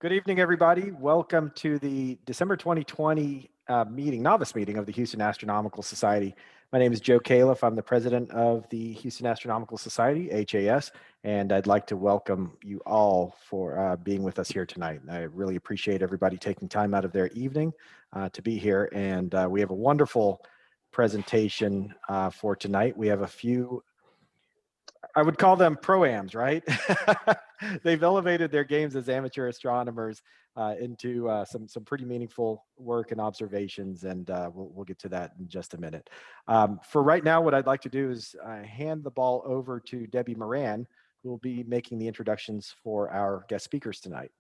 Good evening, everybody. Welcome to the December 2020 novice meeting of the Houston Astronomical Society. My name is Joe Califf. I'm the president of the Houston Astronomical Society, HAS, and I'd like to welcome you all for being with us here tonight. I really appreciate everybody taking time out of their evening to be here, and we have a wonderful presentation for tonight. We have a few, I would call them pro-ams, right? They've elevated their games as amateur astronomers into some pretty meaningful work and observations, and we'll get to that in just a minute. For right now, what I'd like to do is hand the ball over to Debbie Moran, who will be making the introductions for our guest speakers tonight.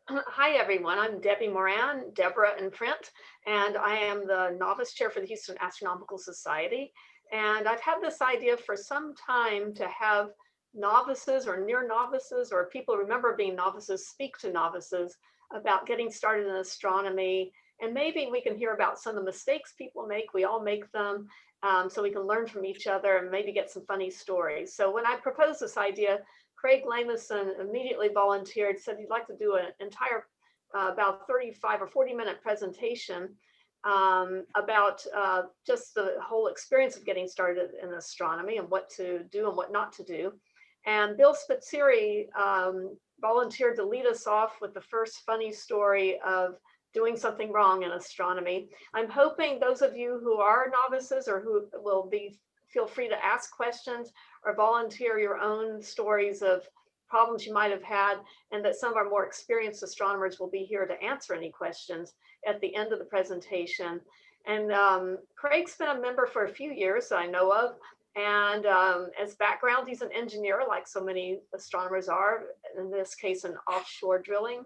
Hi, everyone. I'm Debbie Moran, Deborah in print, and I am the Novice Chair for the Houston Astronomical Society. And I've had this idea for some time to have novices or near novices or people who remember being novices speak to novices about getting started in astronomy. And maybe we can hear about some of the mistakes people make. We all make them, so we can learn from each other and maybe get some funny stories. So when I proposed this idea, Craig Lamison immediately volunteered, said he'd like to do an entire about 35 or 40-minute presentation about just the whole experience of getting started in astronomy and what to do and what not to do. And Bill Spizzirri volunteered to lead us off with the first funny story of doing something wrong in astronomy. I'm hoping those of you who are novices or who will feel free to ask questions or volunteer your own stories of problems you might have had, and that some of our more experienced astronomers will be here to answer any questions at the end of the presentation. And Craig's been a member for a few years that I know of, and as background, he's an engineer like so many astronomers are, in this case, in offshore drilling.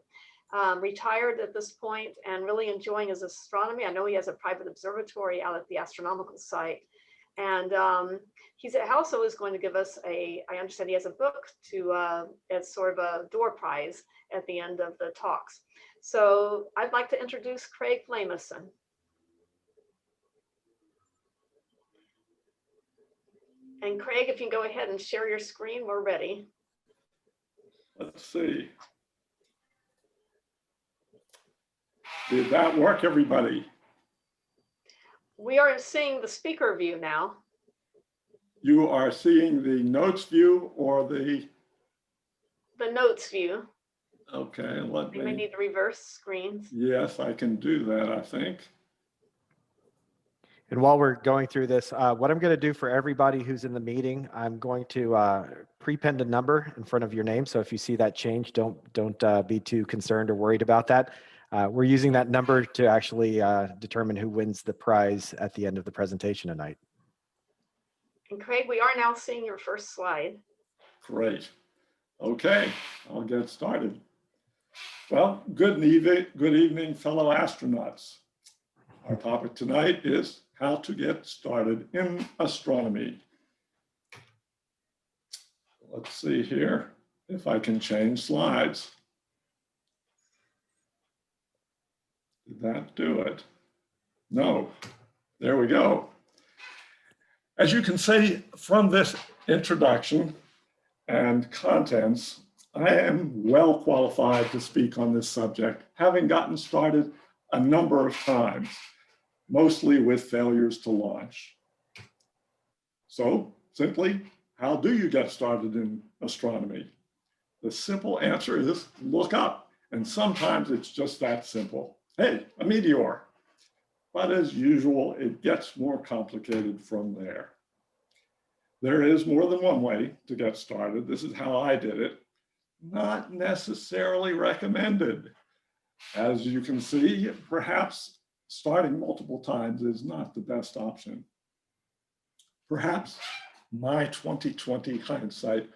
Retired at this point and really enjoying his astronomy. I know he has a private observatory out at the astronomical site. And he's also is going to give us I understand he has a book to as sort of a door prize at the end of the talks. So I'd like to introduce Craig Lamison. And Craig, if you can go ahead and share your screen, we're ready. Let's see. Did that work, everybody? We are seeing the speaker view now. You are seeing the notes view or the notes view. Okay, We may need to reverse screens. Yes, I can do that, I think. And while we're going through this, what I'm going to do for everybody who's in the meeting, I'm going to prepend a number in front of your name. So if you see that change, don't be too concerned or worried about that. We're using that number to actually determine who wins the prize at the end of the presentation tonight. And Craig, we are now seeing your first slide. Great. Okay, I'll get started. Well, good evening, fellow astronauts. Our topic tonight is how to get started in astronomy. Let's see here if I can change slides. Did that do it? No. There we go. As you can see from this introduction and contents, I am well qualified to speak on this subject, having gotten started a number of times, mostly with failures to launch. So simply, how do you get started in astronomy? The simple answer is look up, and sometimes it's just that simple. Hey, a meteor. But as usual, it gets more complicated from there. There is more than one way to get started. This is how I did it. Not necessarily recommended. As you can see, perhaps starting multiple times is not the best option. Perhaps my 2020 hindsight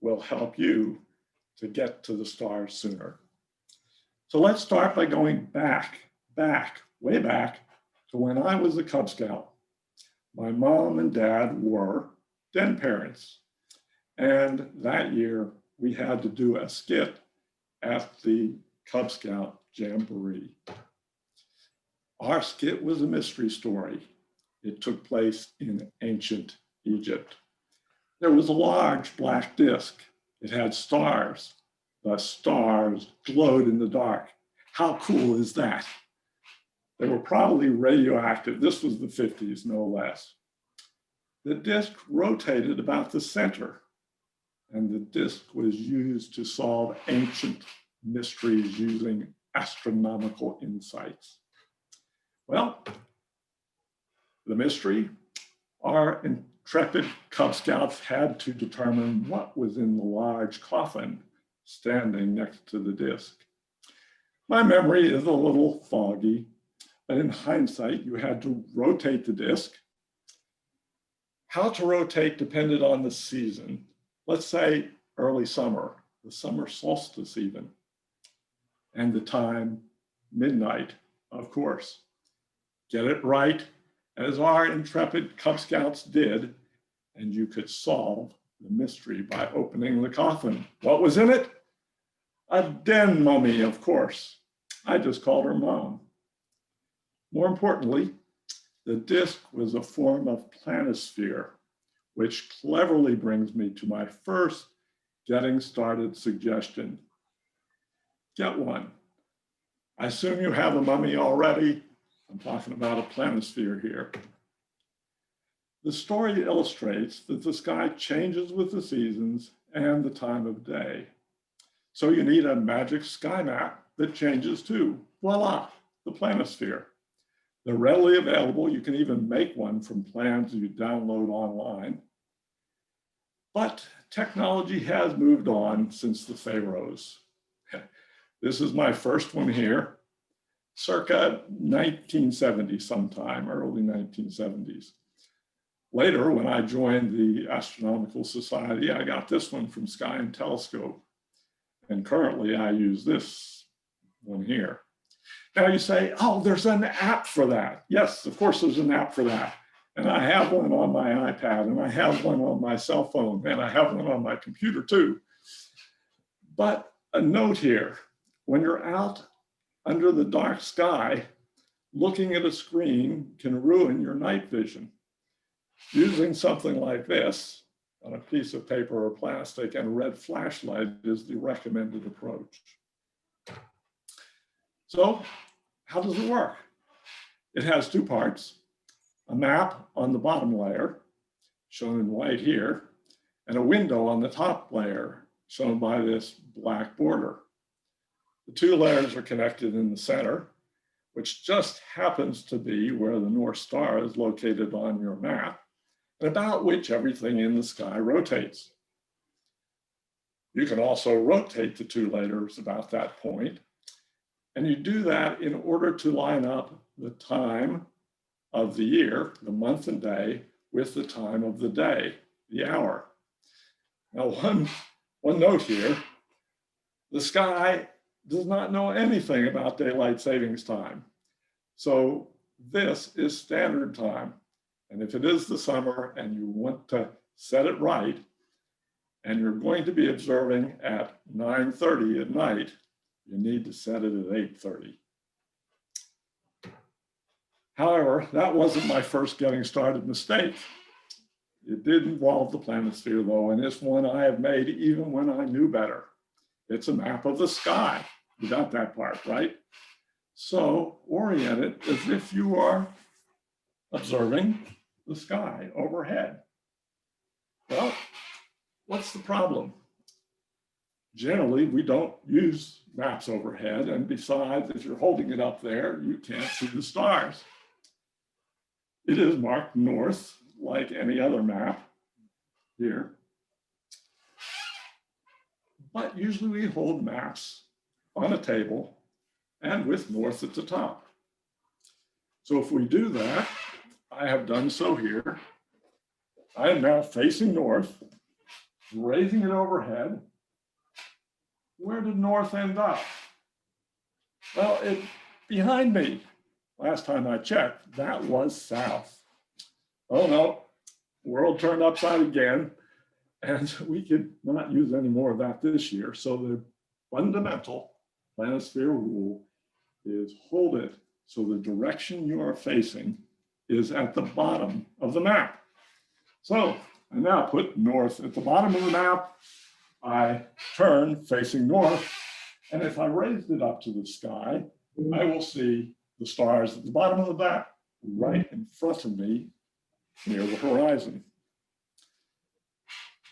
will help you to get to the stars sooner. So let's start by going way back to when I was a Cub Scout. My mom and dad were den parents. And that year we had to do a skit at the Cub Scout Jamboree. Our skit was a mystery story. It took place in ancient Egypt. There was a large black disk. It had stars, The stars glowed in the dark. How cool is that? They were probably radioactive. This was the 50s, no less. The disk rotated about the center, and the disk was used to solve ancient mysteries using astronomical insights. Well, the mystery, our intrepid Cub Scouts had to determine what was in the large coffin standing next to the disk. My memory is a little foggy, but in hindsight, you had to rotate the disk. How to rotate depended on the season. Let's say early summer, the summer solstice even, and the time, midnight, of course. Get it right, as our intrepid Cub Scouts did, and you could solve the mystery by opening the coffin. What was in it? A den mummy, of course. I just called her Mom. More importantly, the disk was a form of planisphere, which cleverly brings me to my first getting started suggestion. Get one. I assume you have a mummy already. I'm talking about a planisphere here. The story illustrates that the sky changes with the seasons and the time of day. So you need a magic sky map that changes too. Voila, the planisphere. They're readily available. You can even make one from plans you download online. But technology has moved on since the pharaohs. This is my first one here, circa 1970 sometime, early 1970s. Later, when I joined the Astronomical Society, I got this one from Sky and Telescope. And currently I use this one here. Now you say, oh, there's an app for that. Yes, of course there's an app for that. And I have one on my iPad, and I have one on my cell phone, and I have one on my computer too. But a note here, when you're out under the dark sky, looking at a screen can ruin your night vision. Using something like this on a piece of paper or plastic and a red flashlight is the recommended approach. So how does it work? It has two parts, a map on the bottom layer, shown in white here, and a window on the top layer, shown by this black border. The two layers are connected in the center, which just happens to be where the North Star is located on your map, and about which everything in the sky rotates. You can also rotate the two layers about that point, and you do that in order to line up the time of the year, the month and day, with the time of the day, the hour. Now, one note here, the sky does not know anything about daylight savings time. So this is standard time. And if it is the summer and you want to set it right, and you're going to be observing at 9:30 at night, you need to set it at 8:30. However, that wasn't my first getting started mistake. It did involve the planisphere though, and it's one I have made even when I knew better. It's a map of the sky. You got that part, right? So orient it as if you are observing the sky overhead. Well, what's the problem? Generally, we don't use maps overhead, and besides, if you're holding it up there, you can't see the stars. It is marked north, like any other map here. But usually we hold maps on a table and with north at the top. So if we do that, I have done so here. I am now facing north, raising it overhead. Where did north end up? Well, it's behind me. Last time I checked, that was south. Oh no, world turned upside again, and we could not use any more of that this year. So the fundamental planisphere rule is hold it so the direction you are facing is at the bottom of the map. So I now put north at the bottom of the map, I turn facing north, and if I raised it up to the sky, I will see the stars at the bottom of the map right in front of me near the horizon.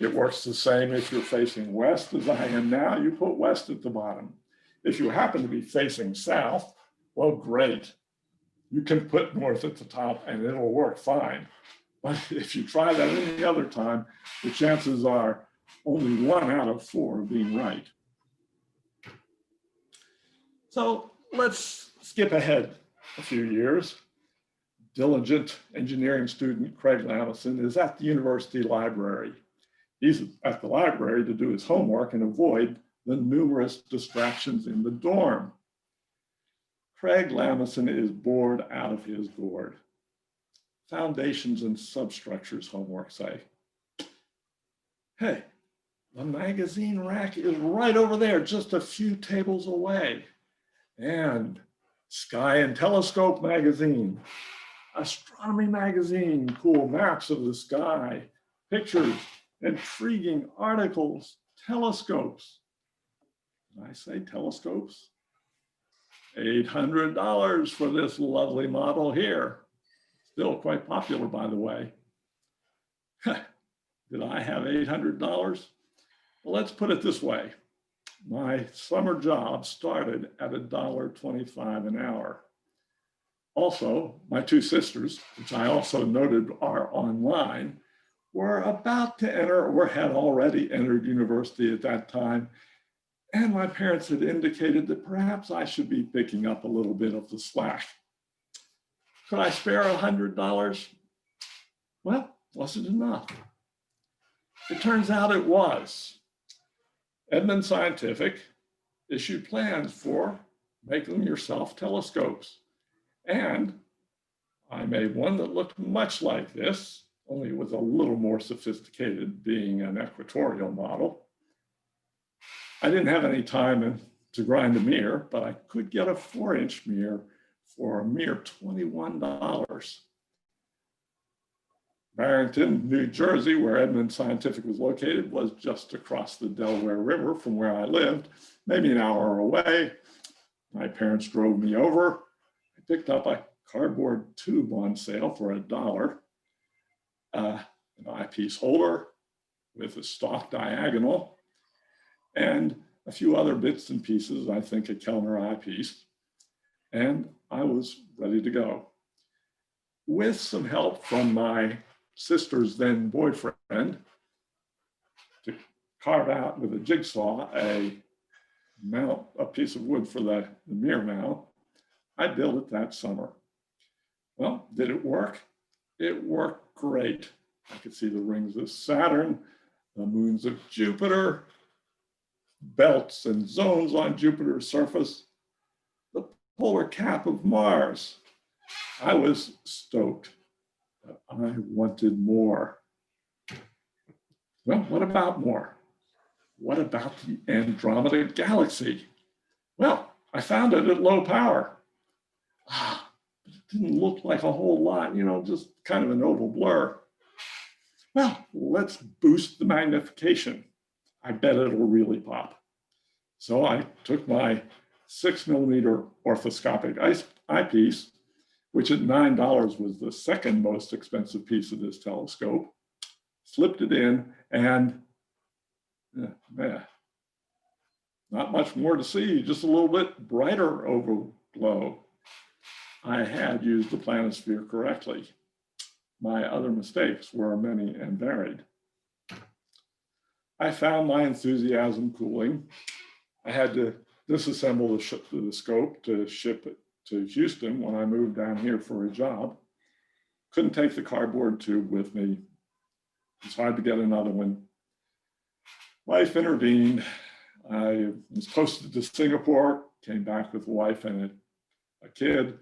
It works the same if you're facing west as I am now, you put west at the bottom. If you happen to be facing south, well, great. You can put north at the top and it'll work fine. But if you try that any other time, the chances are only 1 out of 4 of being right. So let's skip ahead a few years. Diligent engineering student Craig Lamison is at the university library. He's at the library to do his homework and avoid the numerous distractions in the dorm. Craig Lamison is bored out of his gourd. Foundations and substructures homework say, hey, the magazine rack is right over there, just a few tables away. And Sky and Telescope magazine, Astronomy magazine, cool maps of the sky, pictures, intriguing articles, telescopes. Did I say telescopes? $800 for this lovely model here. Still quite popular, by the way. Did I have $800? Well, let's put it this way. My summer job started at $1.25 an hour. Also, my 2 sisters, which I also noted are online, were about to enter or had already entered university at that time. And my parents had indicated that perhaps I should be picking up a little bit of the slack. Could I spare $100? Well, was it enough? It turns out it was. Edmund Scientific issued plans for making yourself telescopes. And I made one that looked much like this, only it was a little more sophisticated, being an equatorial model. I didn't have any time to grind a mirror, but I could get a 4-inch mirror for a mere $21. Barrington, New Jersey, where Edmund Scientific was located, was just across the Delaware River from where I lived, maybe an hour away. My parents drove me over. I picked up a cardboard tube on sale for $1, an eyepiece holder with a stalk diagonal, and a few other bits and pieces, I think a Kellner eyepiece, and I was ready to go. With some help from my sister's then boyfriend to carve out with a jigsaw a piece of wood for the mirror mount, I built it that summer. Well, did it work? It worked great. I could see the rings of Saturn, the moons of Jupiter, belts and zones on Jupiter's surface, the polar cap of Mars. I was stoked, but I wanted more. Well, what about more? What about the Andromeda Galaxy? Well, I found it at low power. But it didn't look like a whole lot, just kind of an oval blur. Well, let's boost the magnification. I bet it'll really pop. So I took my 6mm orthoscopic eyepiece, which at $9 was the second most expensive piece of this telescope, slipped it in, and not much more to see, just a little bit brighter oval glow. I had used the planisphere correctly. My other mistakes were many and varied. I found my enthusiasm cooling. I had to disassemble the scope to ship it to Houston when I moved down here for a job. Couldn't take the cardboard tube with me. It's hard to get another one. Life intervened. I was posted to Singapore, came back with a wife and a kid,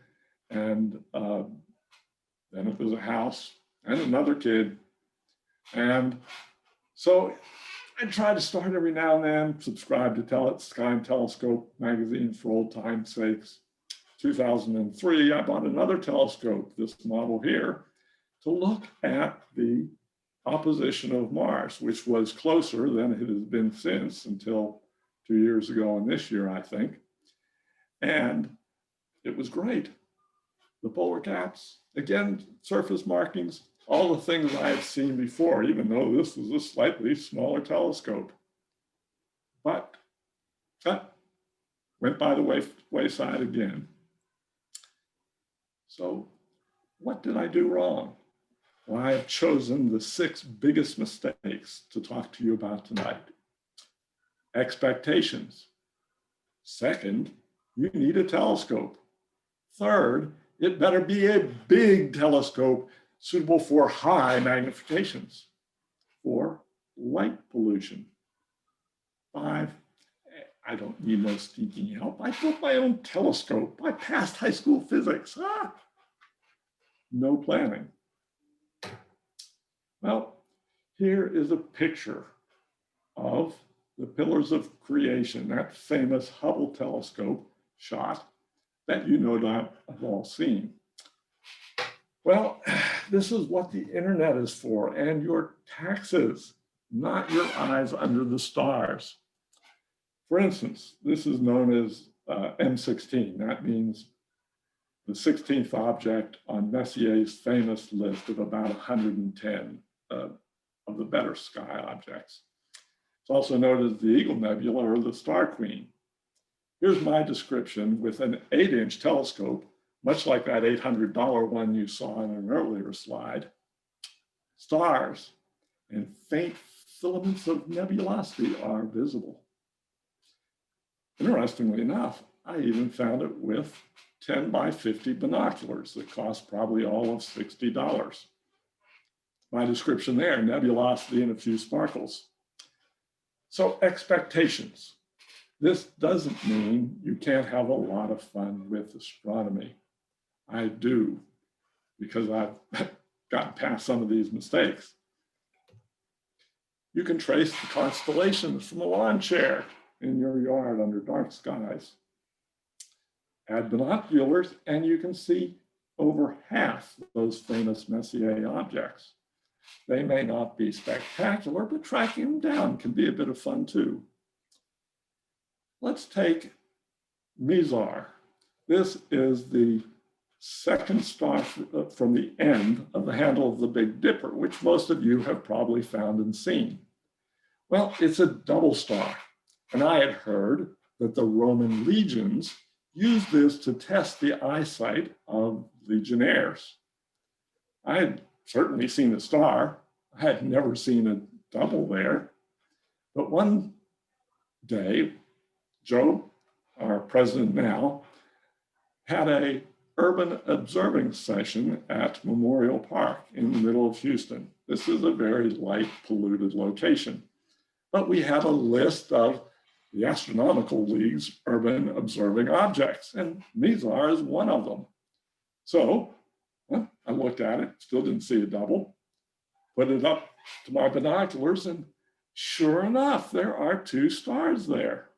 and then it was a house and another kid. And so I try to start every now and then, subscribe to Sky and Telescope magazine for old time's sakes. 2003, I bought another telescope, this model here, to look at the opposition of Mars, which was closer than it has been since until 2 years ago and this year, I think. And it was great. The polar caps, again, surface markings, all the things I had seen before, even though this was a slightly smaller telescope. But went by the wayside again. So what did I do wrong? Well, I have chosen the 6 biggest mistakes to talk to you about tonight. Expectations. Second, you need a telescope. Third, it better be a big telescope suitable for high magnifications. 4, light pollution. 5, I don't need no stinking help. I built my own telescope. I passed high school physics. No planning. Well, here is a picture of the Pillars of Creation, that famous Hubble telescope shot that you no doubt have all seen. Well, this is what the internet is for, and your taxes, not your eyes under the stars. For instance, this is known as M16. That means the 16th object on Messier's famous list of about 110 of the better sky objects. It's also known as the Eagle Nebula or the Star Queen. Here's my description with an 8-inch telescope, much like that $800 one you saw in an earlier slide. Stars and faint filaments of nebulosity are visible. Interestingly enough, I even found it with 10 by 50 binoculars that cost probably all of $60. My description there, nebulosity and a few sparkles. So expectations. This doesn't mean you can't have a lot of fun with astronomy. I do, because I've gotten past some of these mistakes. You can trace the constellations from a lawn chair in your yard under dark skies. Add binoculars and you can see over half those famous Messier objects. They may not be spectacular, but tracking them down can be a bit of fun too. Let's take Mizar. This is the second star from the end of the handle of the Big Dipper, which most of you have probably found and seen. Well, it's a double star, and I had heard that the Roman legions used this to test the eyesight of legionnaires. I had certainly seen the star. I had never seen a double there. But one day, Joe, our president now, had a urban observing session at Memorial Park in the middle of Houston. This is a very light polluted location. But we have a list of the Astronomical League's urban observing objects, and Mizar is one of them. So I looked at it, still didn't see a double, put it up to my binoculars, and sure enough, there are 2 stars there.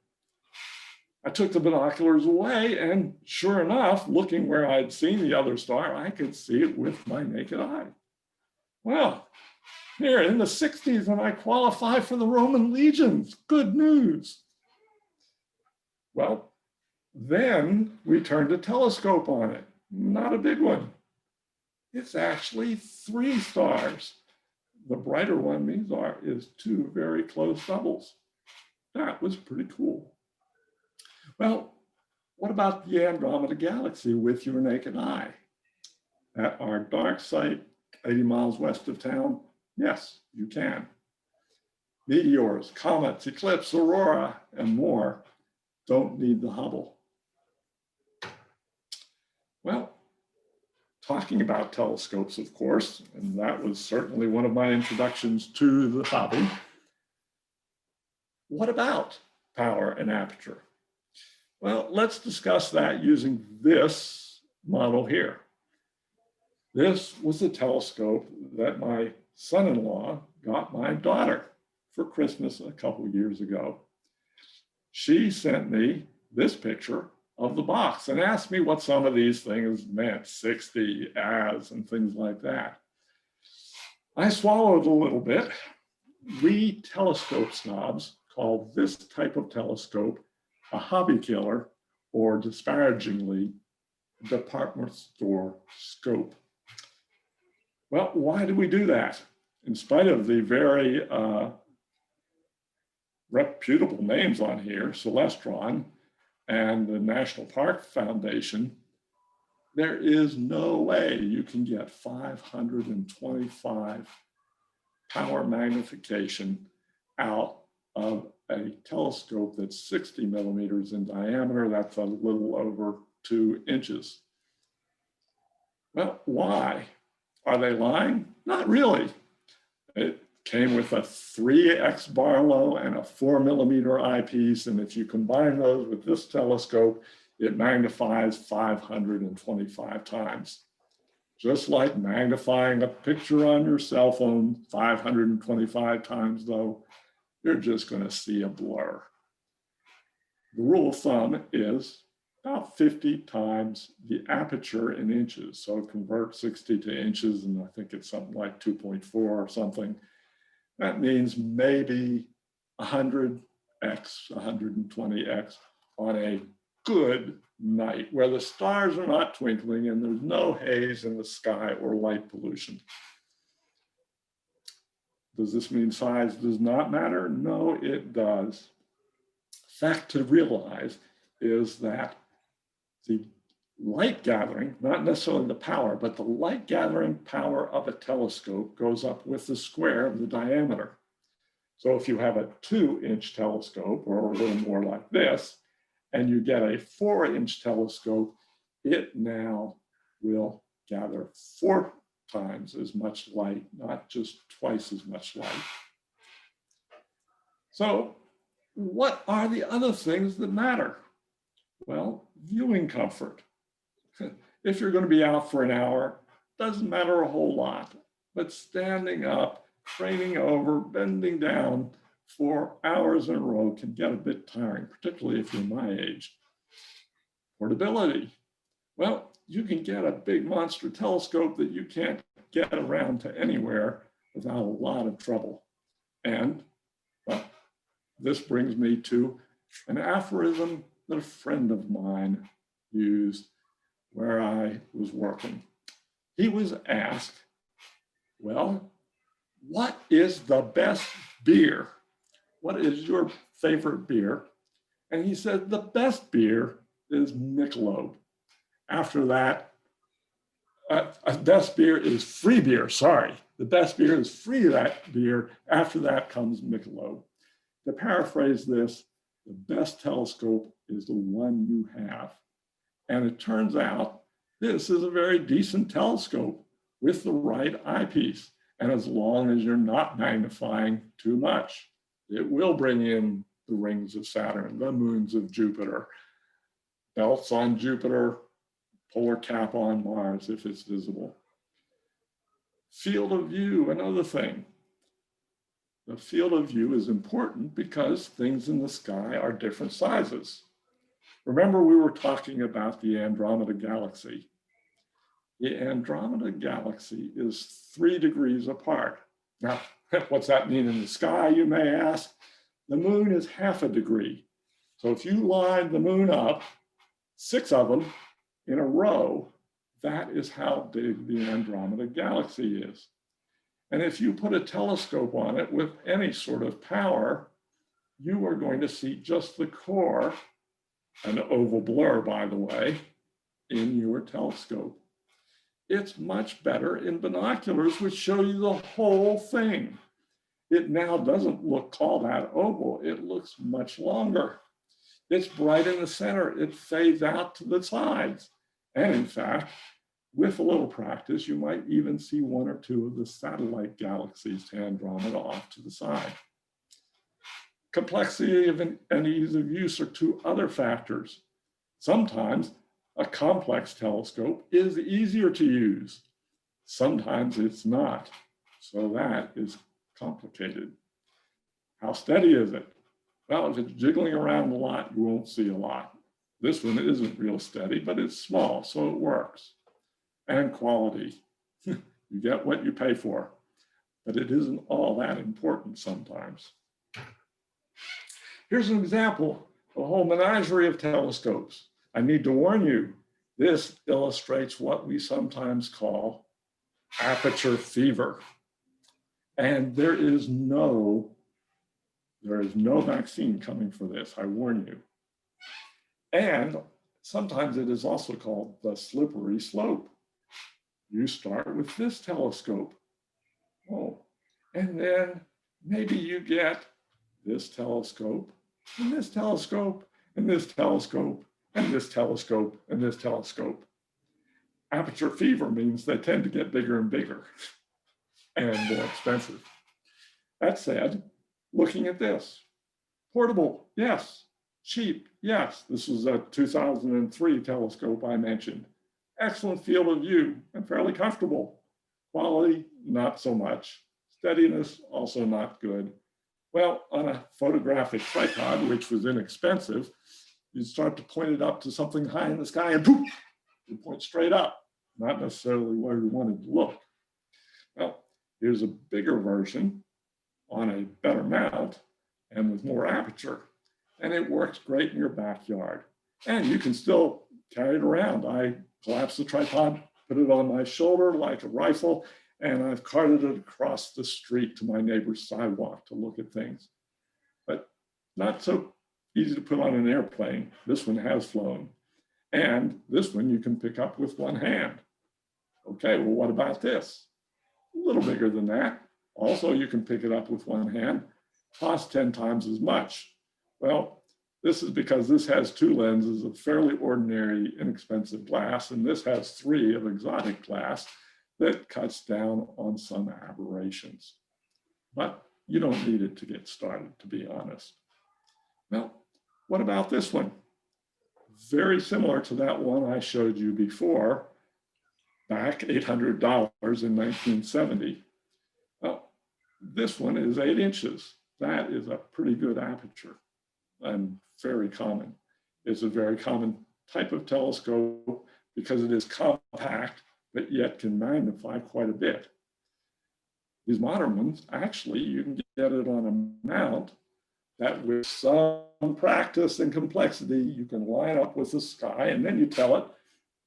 I took the binoculars away, and sure enough, looking where I'd seen the other star, I could see it with my naked eye. Well, here in the 60s, and I qualify for the Roman legions. Good news. Well, then we turned a telescope on it. Not a big one. It's actually 3 stars. The brighter one, Mizar, is 2 very close doubles. That was pretty cool. Well, what about the Andromeda Galaxy with your naked eye? At our dark site, 80 miles west of town, yes, you can. Meteors, comets, eclipse, aurora, and more don't need the Hubble. Well, talking about telescopes, of course, and that was certainly one of my introductions to the hobby. What about power and aperture? Well, let's discuss that using this model here. This was a telescope that my son-in-law got my daughter for Christmas a couple years ago. She sent me this picture of the box and asked me what some of these things meant, 60 as and things like that. I swallowed a little bit. We telescope snobs call this type of telescope a hobby killer, or disparagingly, department store scope. Well, why do we do that? In spite of the very reputable names on here, Celestron and the National Park Foundation, there is no way you can get 525 power magnification out of a telescope that's 60 millimeters in diameter. That's a little over 2 inches. Well, why? Are they lying? Not really. It came with a 3x Barlow and a 4 millimeter eyepiece. And if you combine those with this telescope, it magnifies 525 times. Just like magnifying a picture on your cell phone 525 times, though, you're just going to see a blur. The rule of thumb is about 50 times the aperture in inches. So convert 60 to inches, and I think it's something like 2.4 or something. That means maybe 100x, 120x on a good night where the stars are not twinkling and there's no haze in the sky or light pollution. Does this mean size does not matter? No, it does. Fact to realize is that the light gathering, not necessarily the power, but the light gathering power of a telescope goes up with the square of the diameter. So if you have a 2-inch telescope, or a little more like this, and you get a 4-inch telescope, it now will gather 4 times as much light, not just twice as much light. So what are the other things that matter? Well, viewing comfort. If you're going to be out for an hour, doesn't matter a whole lot, but standing up, craning over, bending down for hours in a row can get a bit tiring, particularly if you're my age. Portability. Well, you can get a big monster telescope that you can't get around to anywhere without a lot of trouble. And well, this brings me to an aphorism that a friend of mine used where I was working. He was asked, well, what is the best beer? What is your favorite beer? And he said, the best beer is Michelob. After that, best beer is free beer, sorry. The best beer is free that beer. After that comes Michelob. To paraphrase this, the best telescope is the one you have. And it turns out this is a very decent telescope with the right eyepiece. And as long as you're not magnifying too much, it will bring in the rings of Saturn, the moons of Jupiter, belts on Jupiter, polar cap on Mars if it's visible. Field of view, another thing. The field of view is important because things in the sky are different sizes. Remember, we were talking about the Andromeda Galaxy. The Andromeda Galaxy is 3 degrees apart. Now, what's that mean in the sky, you may ask? The moon is half a degree. So if you line the moon up, 6 of them in a row, that is how big the Andromeda Galaxy is. And if you put a telescope on it with any sort of power, you are going to see just the core, an oval blur, by the way, in your telescope. It's much better in binoculars, which show you the whole thing. It now doesn't look all that oval. It looks much longer. It's bright in the center. It fades out to the sides. And in fact, with a little practice, you might even see 1 or 2 of the satellite galaxies to Andromeda off to the side. Complexity and ease of use are 2 other factors. Sometimes a complex telescope is easier to use. Sometimes it's not. So that is complicated. How steady is it? Well, if it's jiggling around a lot, you won't see a lot. This one isn't real steady, but it's small, so it works. And quality. You get what you pay for. but it isn't all that important sometimes. Here's an example of a whole menagerie of telescopes. I need to warn you, this illustrates what we sometimes call aperture fever. And there is no vaccine coming for this, I warn you. And sometimes it is also called the slippery slope. You start with this telescope. Oh, and then maybe you get this telescope, and this telescope, and this telescope, and this telescope, and this telescope. Aperture fever means they tend to get bigger and bigger and more expensive. That said, looking at this, portable, yes. Cheap, yes. This was a 2003 telescope I mentioned. Excellent field of view and fairly comfortable. Quality, not so much. Steadiness, also not good. Well, on a photographic tripod, which was inexpensive, you start to point it up to something high in the sky and poof, you point straight up, not necessarily where you wanted to look. Well, here's a bigger version on a better mount and with more aperture. And it works great in your backyard. And you can still carry it around. I collapsed the tripod, put it on my shoulder like a rifle, and I've carted it across the street to my neighbor's sidewalk to look at things. But not so easy to put on an airplane. This one has flown. And this one you can pick up with one hand. Okay, well, what about this? A little bigger than that. Also, you can pick it up with one hand. Costs 10 times as much. Well, this is because this has two lenses of fairly ordinary, inexpensive glass, and this has 3 of exotic glass that cuts down on some aberrations. But you don't need it to get started, to be honest. Well, what about this one? Very similar to that one I showed you before, back $800 in 1970. Well, this one is 8 inches. That is a pretty good aperture and very common. It's a very common type of telescope because it is compact, but yet can magnify quite a bit. These modern ones, actually, you can get it on a mount that with some practice and complexity, you can line up with the sky, and then you tell it,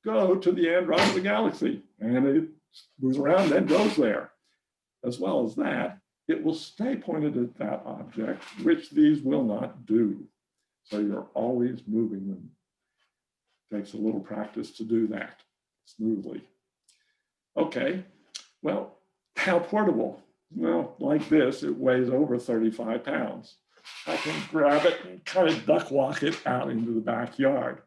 go to the end right of the galaxy, and it moves around and goes there. As well as that, it will stay pointed at that object, which these will not do. So you're always moving them. It takes a little practice to do that smoothly. Okay, well, how portable? Well, like this, it weighs over 35 pounds. I can grab it and kind of duck walk it out into the backyard.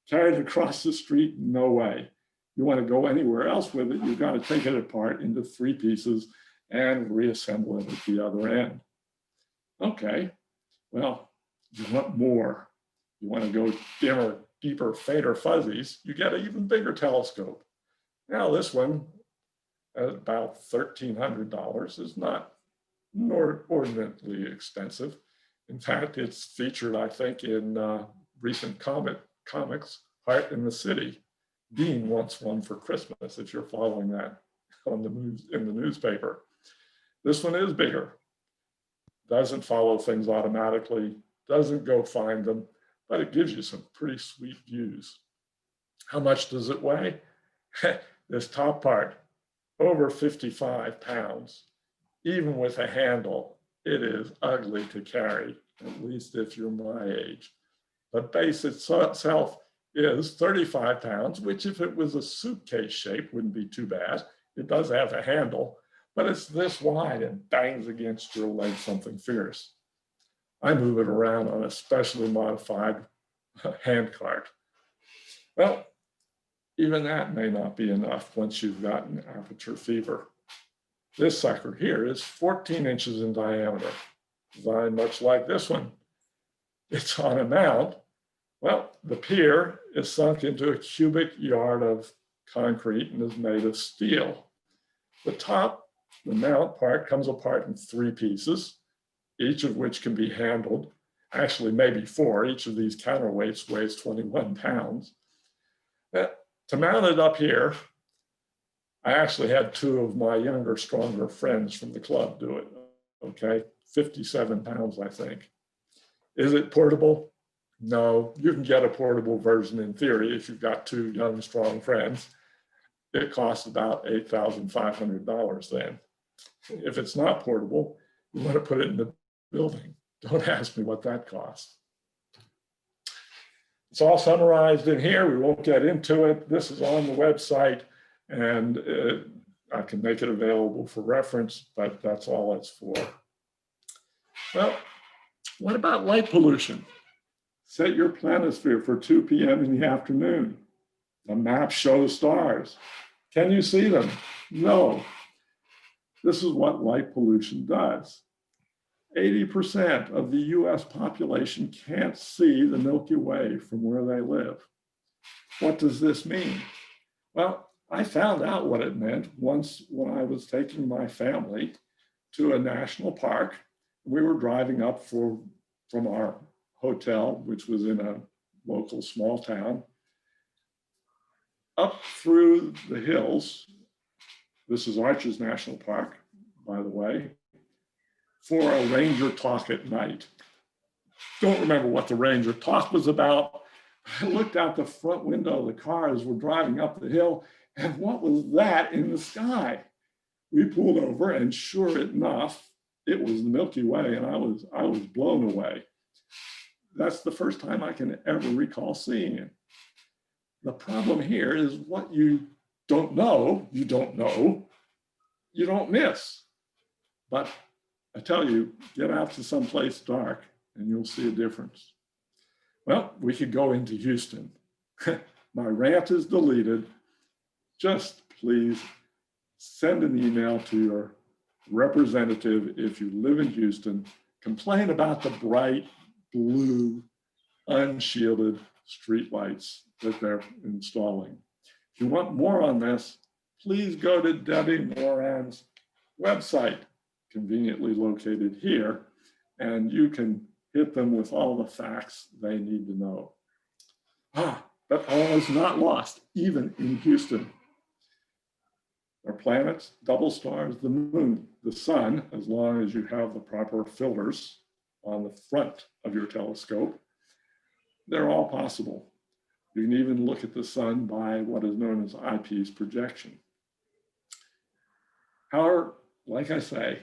Carry it across the street, no way. You want to go anywhere else with it, you've got to take it apart into 3 pieces and reassemble it at the other end. Okay, well, you want more. You want to go dimmer, deeper, fainter fuzzies, you get an even bigger telescope. Now this one, at about $1,300, is not inordinately expensive. In fact, it's featured, I think, in recent comics, Heart in the City. Dean wants one for Christmas, if you're following that on the news, in the newspaper. This one is bigger, doesn't follow things automatically, doesn't go find them, but it gives you some pretty sweet views. How much does it weigh? This top part, over 55 pounds. Even with a handle, it is ugly to carry, at least if you're my age. But base itself is 35 pounds, which if it was a suitcase shape wouldn't be too bad. It does have a handle, but it's this wide and bangs against your leg something fierce. I move it around on a specially modified hand cart. Well, even that may not be enough once you've gotten aperture fever. This sucker here is 14 inches in diameter, designed much like this one. It's on a mount. Well, the pier is sunk into a cubic yard of concrete and is made of steel. The top, the mount part, comes apart in 3 pieces, each of which can be handled. Actually, maybe 4. Each of these counterweights weighs 21 pounds. To mount it up here, I actually had two of my younger, stronger friends from the club do it, okay? 57 pounds, I think. Is it portable? No, you can get a portable version in theory if you've got two young, strong friends. It costs about $8,500 then. If it's not portable, you want to put it in the building. Don't ask me what that costs. It's all summarized in here. We won't get into it. This is on the website, and I can make it available for reference, but that's all it's for. Well, what about light pollution? Set your planisphere for 2 p.m. in the afternoon. The map shows stars. Can you see them? No. This is what light pollution does. 80% of the US population can't see the Milky Way from where they live. What does this mean? Well, I found out what it meant once when I was taking my family to a national park. We were driving up from our hotel, which was in a local small town, up through the hills. This is Arches National Park, by the way, for a ranger talk at night. Don't remember what the ranger talk was about. I looked out the front window of the car as we're driving up the hill, and what was that in the sky? We pulled over, and sure enough, it was the Milky Way, and I was blown away. That's the first time I can ever recall seeing it. The problem here is what you don't know, you don't miss. But I tell you, get out to someplace dark and you'll see a difference. Well, we could go into Houston. My rant is deleted. Just please send an email to your representative if you live in Houston. Complain about the bright blue, unshielded streetlights that they're installing. If you want more on this, please go to Debbie Moran's website, conveniently located here, and you can hit them with all the facts they need to know. But all is not lost, even in Houston. There are planets, double stars, the moon, the sun, as long as you have the proper filters on the front of your telescope. They're all possible. You can even look at the sun by what is known as eyepiece projection. However, like I say,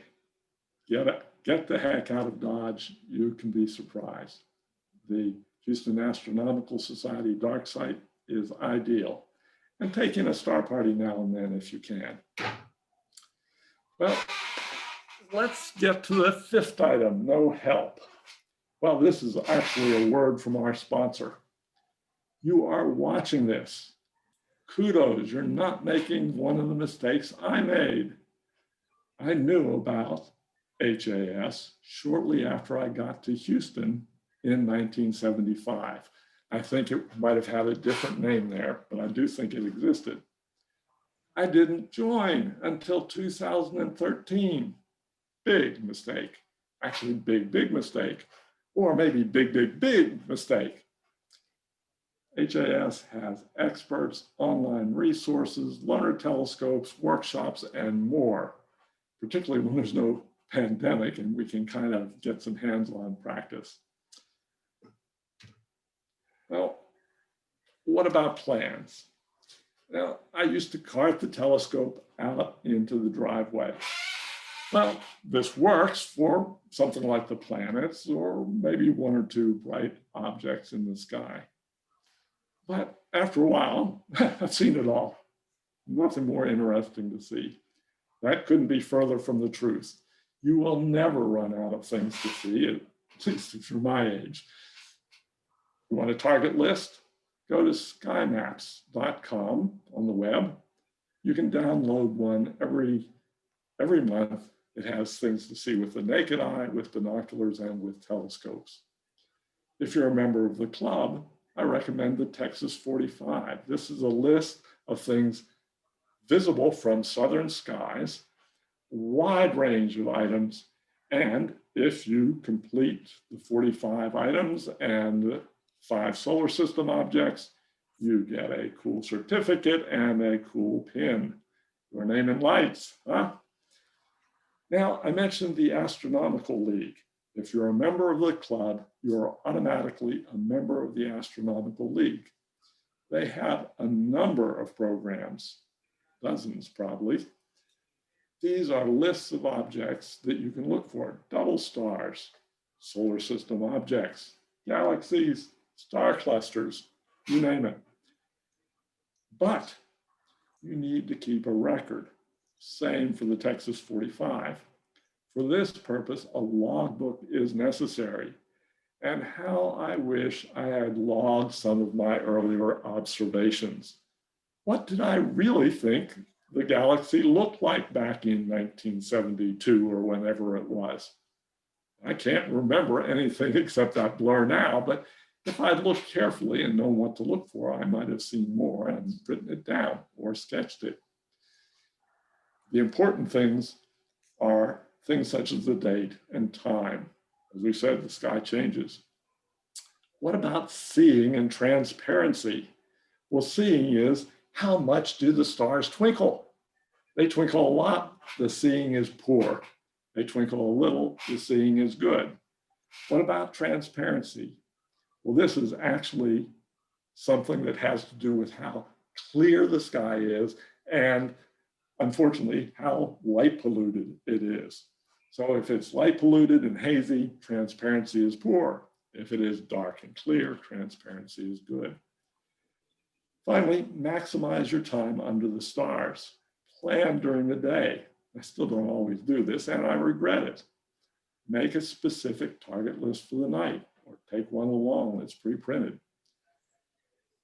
get the heck out of Dodge. You can be surprised. The Houston Astronomical Society dark site is ideal. And take in a star party now and then if you can. Well, let's get to the fifth item, no help. Well, this is actually a word from our sponsor. You are watching this. Kudos, you're not making one of the mistakes I made. I knew about HAS shortly after I got to Houston in 1975. I think it might have had a different name there, but I do think it existed. I didn't join until 2013. Big mistake. Actually, big mistake. Or maybe big mistake. HAS has experts, online resources, lunar telescopes, workshops, and more, particularly when there's no pandemic and we can kind of get some hands-on practice. Well, what about plans? Now, I used to cart the telescope out into the driveway. Well, this works for something like the planets or maybe one or two bright objects in the sky. But after a while, I've seen it all. Nothing more interesting to see. That couldn't be further from the truth. You will never run out of things to see, at least if you're my age. You want a target list? Go to skymaps.com on the web. You can download one every month. It has things to see with the naked eye, with binoculars, and with telescopes. If you're a member of the club, I recommend the Texas 45. This is a list of things visible from southern skies, wide range of items, and if you complete the 45 items and 5 solar system objects, you get a cool certificate and a cool pin We're naming lights, huh? Now, I mentioned the Astronomical League. If you're a member of the club, you're automatically a member of the Astronomical League. They have a number of programs, dozens probably. These are lists of objects that you can look for: double stars, solar system objects, galaxies, star clusters, you name it. But you need to keep a record. Same for the Texas 45. For this purpose, a logbook is necessary. And how I wish I had logged some of my earlier observations. What did I really think the galaxy looked like back in 1972 or whenever it was? I can't remember anything except that blur now, but if I'd looked carefully and known what to look for, I might have seen more and written it down or sketched it. The important things are things such as the date and time. As we said, the sky changes. What about seeing and transparency? Well, seeing is, how much do the stars twinkle? They twinkle a lot, the seeing is poor. They twinkle a little, the seeing is good. What about transparency? Well, this is actually something that has to do with how clear the sky is and, unfortunately, how light polluted it is. So if it's light polluted and hazy, transparency is poor. If it is dark and clear, transparency is good. Finally, maximize your time under the stars. Plan during the day. I still don't always do this, and I regret it. Make a specific target list for the night, or take one along that's pre-printed.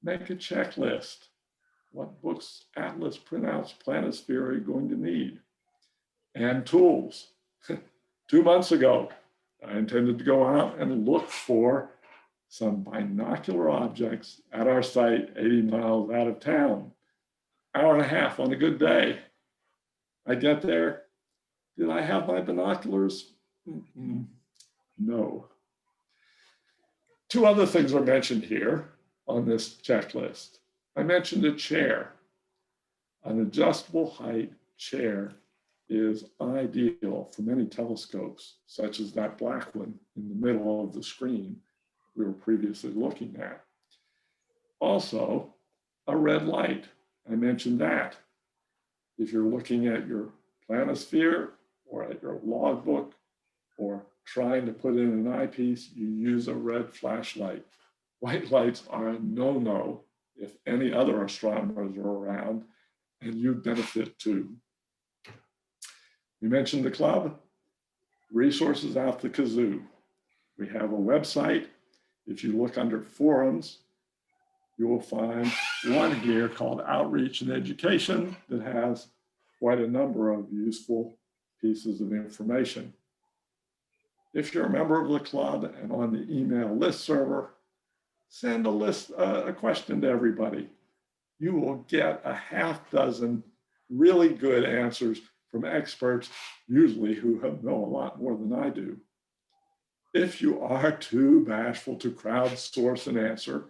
Make a checklist. What books, atlas, printouts, planisphere are you going to need? And tools. 2 months ago, I intended to go out and look for some binocular objects at our site 80 miles out of town. Hour and a half on a good day. I get there. Did I have my binoculars? No. 2 other things are mentioned here on this checklist. I mentioned a chair. An adjustable height chair is ideal for many telescopes, such as that black one in the middle of the screen we were previously looking at. Also, a red light. I mentioned that. If you're looking at your planisphere or at your logbook or trying to put in an eyepiece, you use a red flashlight. White lights are a no-no if any other astronomers are around, and you benefit too. We mentioned the club, resources out the kazoo. We have a website. If you look under forums, you will find one here called Outreach and Education that has quite a number of useful pieces of information. If you're a member of the club and on the email list server, send a question to everybody. You will get a half dozen really good answers from experts, usually who know a lot more than I do. If you are too bashful to crowdsource an answer,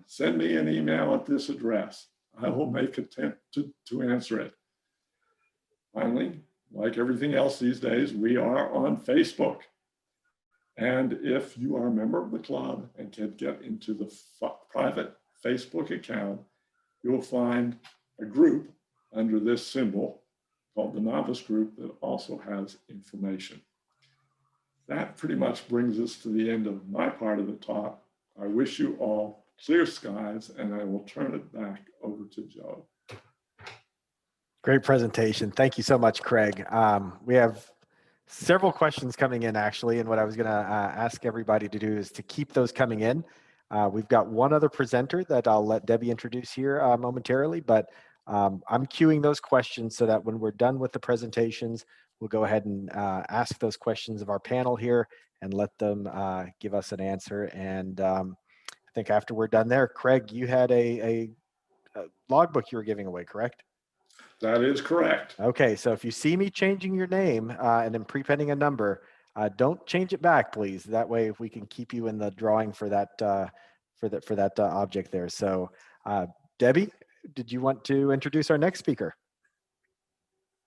send me an email at this address. I will make an attempt to answer it. Finally, like everything else these days, we are on Facebook. And if you are a member of the club and can get into the private Facebook account, you'll find a group under this symbol called the Novice group that also has information. That pretty much brings us to the end of my part of the talk. I wish you all clear skies, and I will turn it back over to Joe. Great presentation. Thank you so much, Craig. We have several questions coming in, actually, and what I was going to ask everybody to do is to keep those coming in. We've got one other presenter that I'll let Debbie introduce here momentarily, but I'm queuing those questions so that when we're done with the presentations, we'll go ahead and ask those questions of our panel here and let them give us an answer. And I think after we're done there, Craig, you had a logbook you were giving away, correct? That is correct. Okay, so if you see me changing your name and then prepending a number, don't change it back, please. That way, if we can keep you in the drawing for that object there. So, Debbie, did you want to introduce our next speaker?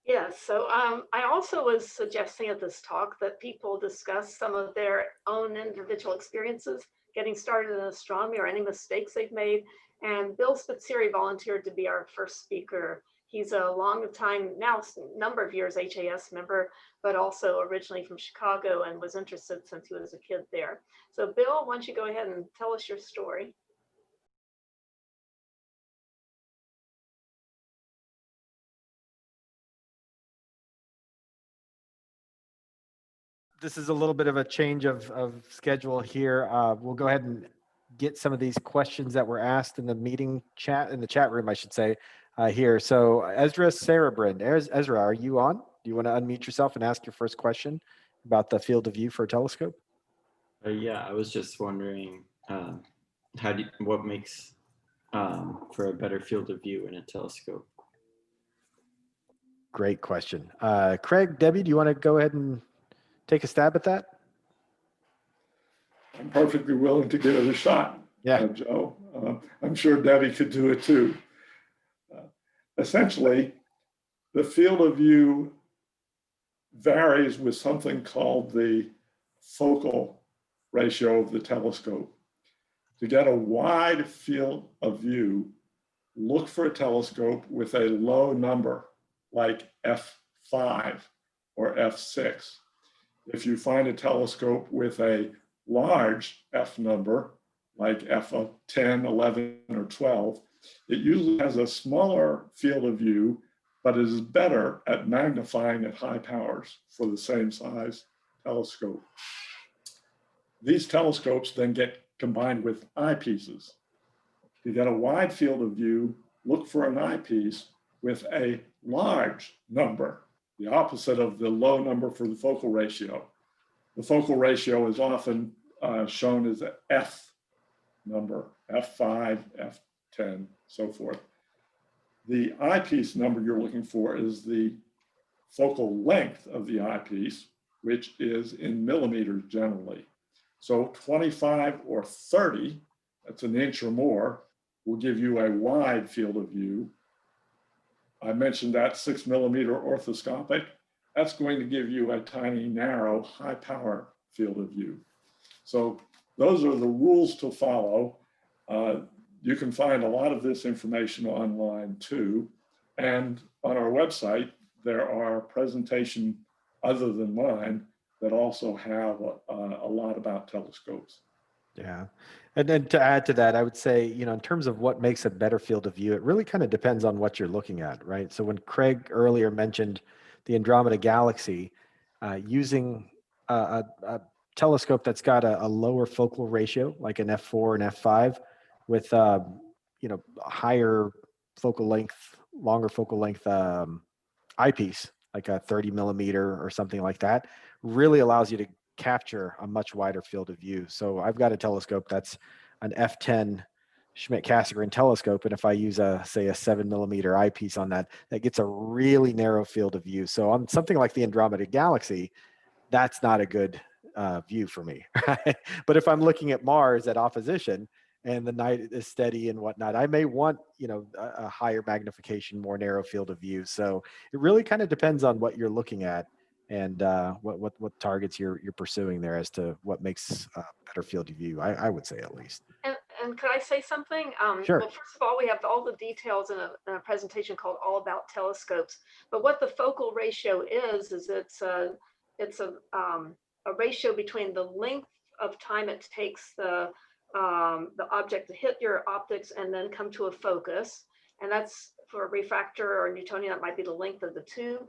Yes, so I also was suggesting at this talk that people discuss some of their own individual experiences getting started in astronomy or any mistakes they've made. And Bill Spizzirri volunteered to be our first speaker. He's a long time, now number of years HAS member, but also originally from Chicago and was interested since he was a kid there. So Bill, why don't you go ahead and tell us your story? This is a little bit of a change of schedule here. We'll go ahead and get some of these questions that were asked in the meeting chat, in the chat room, I should say, here. So Ezra Sarabrand, Ezra, are you on? Do you want to unmute yourself and ask your first question about the field of view for a telescope? Yeah, I was just wondering, what makes for a better field of view in a telescope? Great question. Craig, Debbie, do you want to go ahead and take a stab at that? I'm perfectly willing to give it a shot, Yeah. Joe. I'm sure Debbie could do it too. Essentially, the field of view varies with something called the focal ratio of the telescope. To get a wide field of view, look for a telescope with a low number like f5 or f6. If you find a telescope with a large f number, like f of 10, 11, or 12, it usually has a smaller field of view, but is better at magnifying at high powers for the same size telescope. These telescopes then get combined with eyepieces. To get a wide field of view, look for an eyepiece with a large number, the opposite of the low number for the focal ratio. The focal ratio is often shown as an F number, F5, F10, so forth. The eyepiece number you're looking for is the focal length of the eyepiece, which is in millimeters generally. So 25 or 30, that's an inch or more, will give you a wide field of view. I mentioned that 6mm orthoscopic. That's going to give you a tiny, narrow, high power field of view. So those are the rules to follow. You can find a lot of this information online too. And on our website, there are presentations other than mine that also have a lot about telescopes. Yeah. And then to add to that, I would say, in terms of what makes a better field of view, it really kind of depends on what you're looking at, right? So when Craig earlier mentioned the Andromeda Galaxy, using a telescope that's got a lower focal ratio, like an f4 and f5, with higher focal length, longer focal length eyepiece, like a 30mm or something like that, really allows you to capture a much wider field of view. So I've got a telescope that's an f10 Schmidt-Cassegrain telescope, and if I use say a 7mm eyepiece on that, that gets a really narrow field of view. So on something like the Andromeda Galaxy, that's not a good view for me. Right? But if I'm looking at Mars at opposition and the night is steady and whatnot, I may want a higher magnification, more narrow field of view. So it really kind of depends on what you're looking at and what targets you're pursuing there as to what makes a better field of view. I would say, at least. And could I say something? Sure. Well, first of all, we have all the details in a presentation called All About Telescopes. But what the focal ratio is it's a ratio between the length of time it takes the object to hit your optics and then come to a focus. And that's for a refractor or Newtonian, that might be the length of the tube,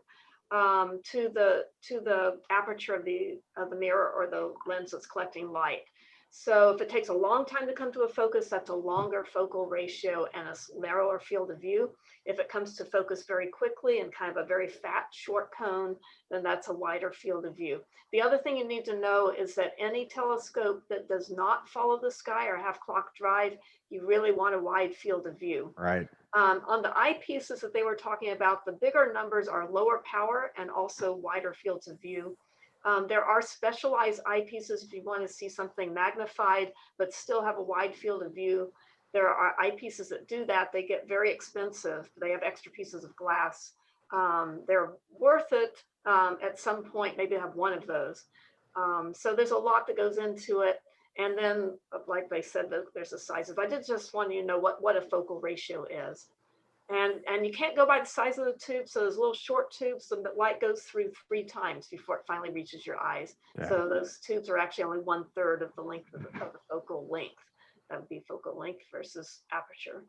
to the aperture of the mirror or the lens that's collecting light. So if it takes a long time to come to a focus, that's a longer focal ratio and a narrower field of view. If it comes to focus very quickly and kind of a very fat, short cone, then that's a wider field of view. The other thing you need to know is that any telescope that does not follow the sky or have clock drive, you really want a wide field of view. Right. On the eyepieces that they were talking about, the bigger numbers are lower power and also wider fields of view. There are specialized eyepieces if you want to see something magnified, but still have a wide field of view. There are eyepieces that do that. They get very expensive. They have extra pieces of glass. they're worth it at some point, maybe have one of those. So there's a lot that goes into it. And then, like they said, there's the sizes. I did just want you to know what a focal ratio is. And you can't go by the size of the tube. So there's little short tubes, and the light goes through 3 times before it finally reaches your eyes. Yeah. So those tubes are actually only 1/3 of the length of the focal length. That would be focal length versus aperture.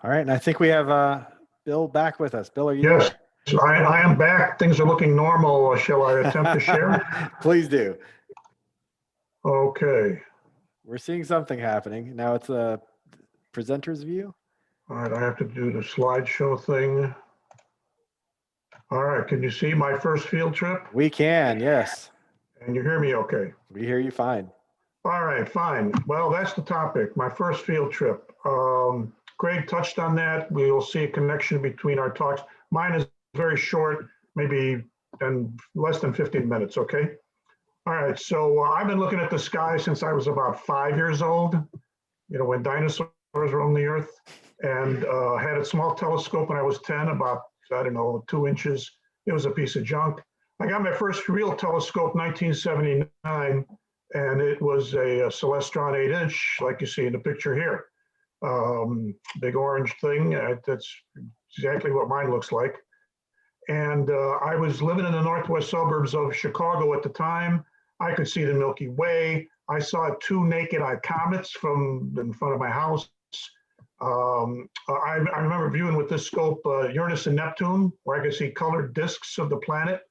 All right, and I think we have Bill back with us. Bill, are you Yes, I am back. Things are looking normal. Shall I attempt to share? Please do. Okay. We're seeing something happening. Now it's a presenter's view. All right, I have to do the slideshow thing. All right, can you see my first field trip? We can, yes. And you hear me okay? We hear you fine. All right, fine. Well, that's the topic, my first field trip. Greg touched on that. We will see a connection between our talks. Mine is very short, maybe less than 15 minutes, okay? All right, so I've been looking at the sky since I was about 5 years old, you know, when dinosaurs roamed the earth, and had a small telescope when I was 10, about, I don't know, 2 inches. It was a piece of junk. I got my first real telescope 1979, and it was a Celestron 8-inch, like you see in the picture here. Big orange thing. That's exactly what mine looks like. And I was living in the northwest suburbs of Chicago at the time. I could see the Milky Way. I saw 2 naked-eye comets from in front of my house. I remember viewing with this scope Uranus and Neptune, where I could see colored discs of the planet.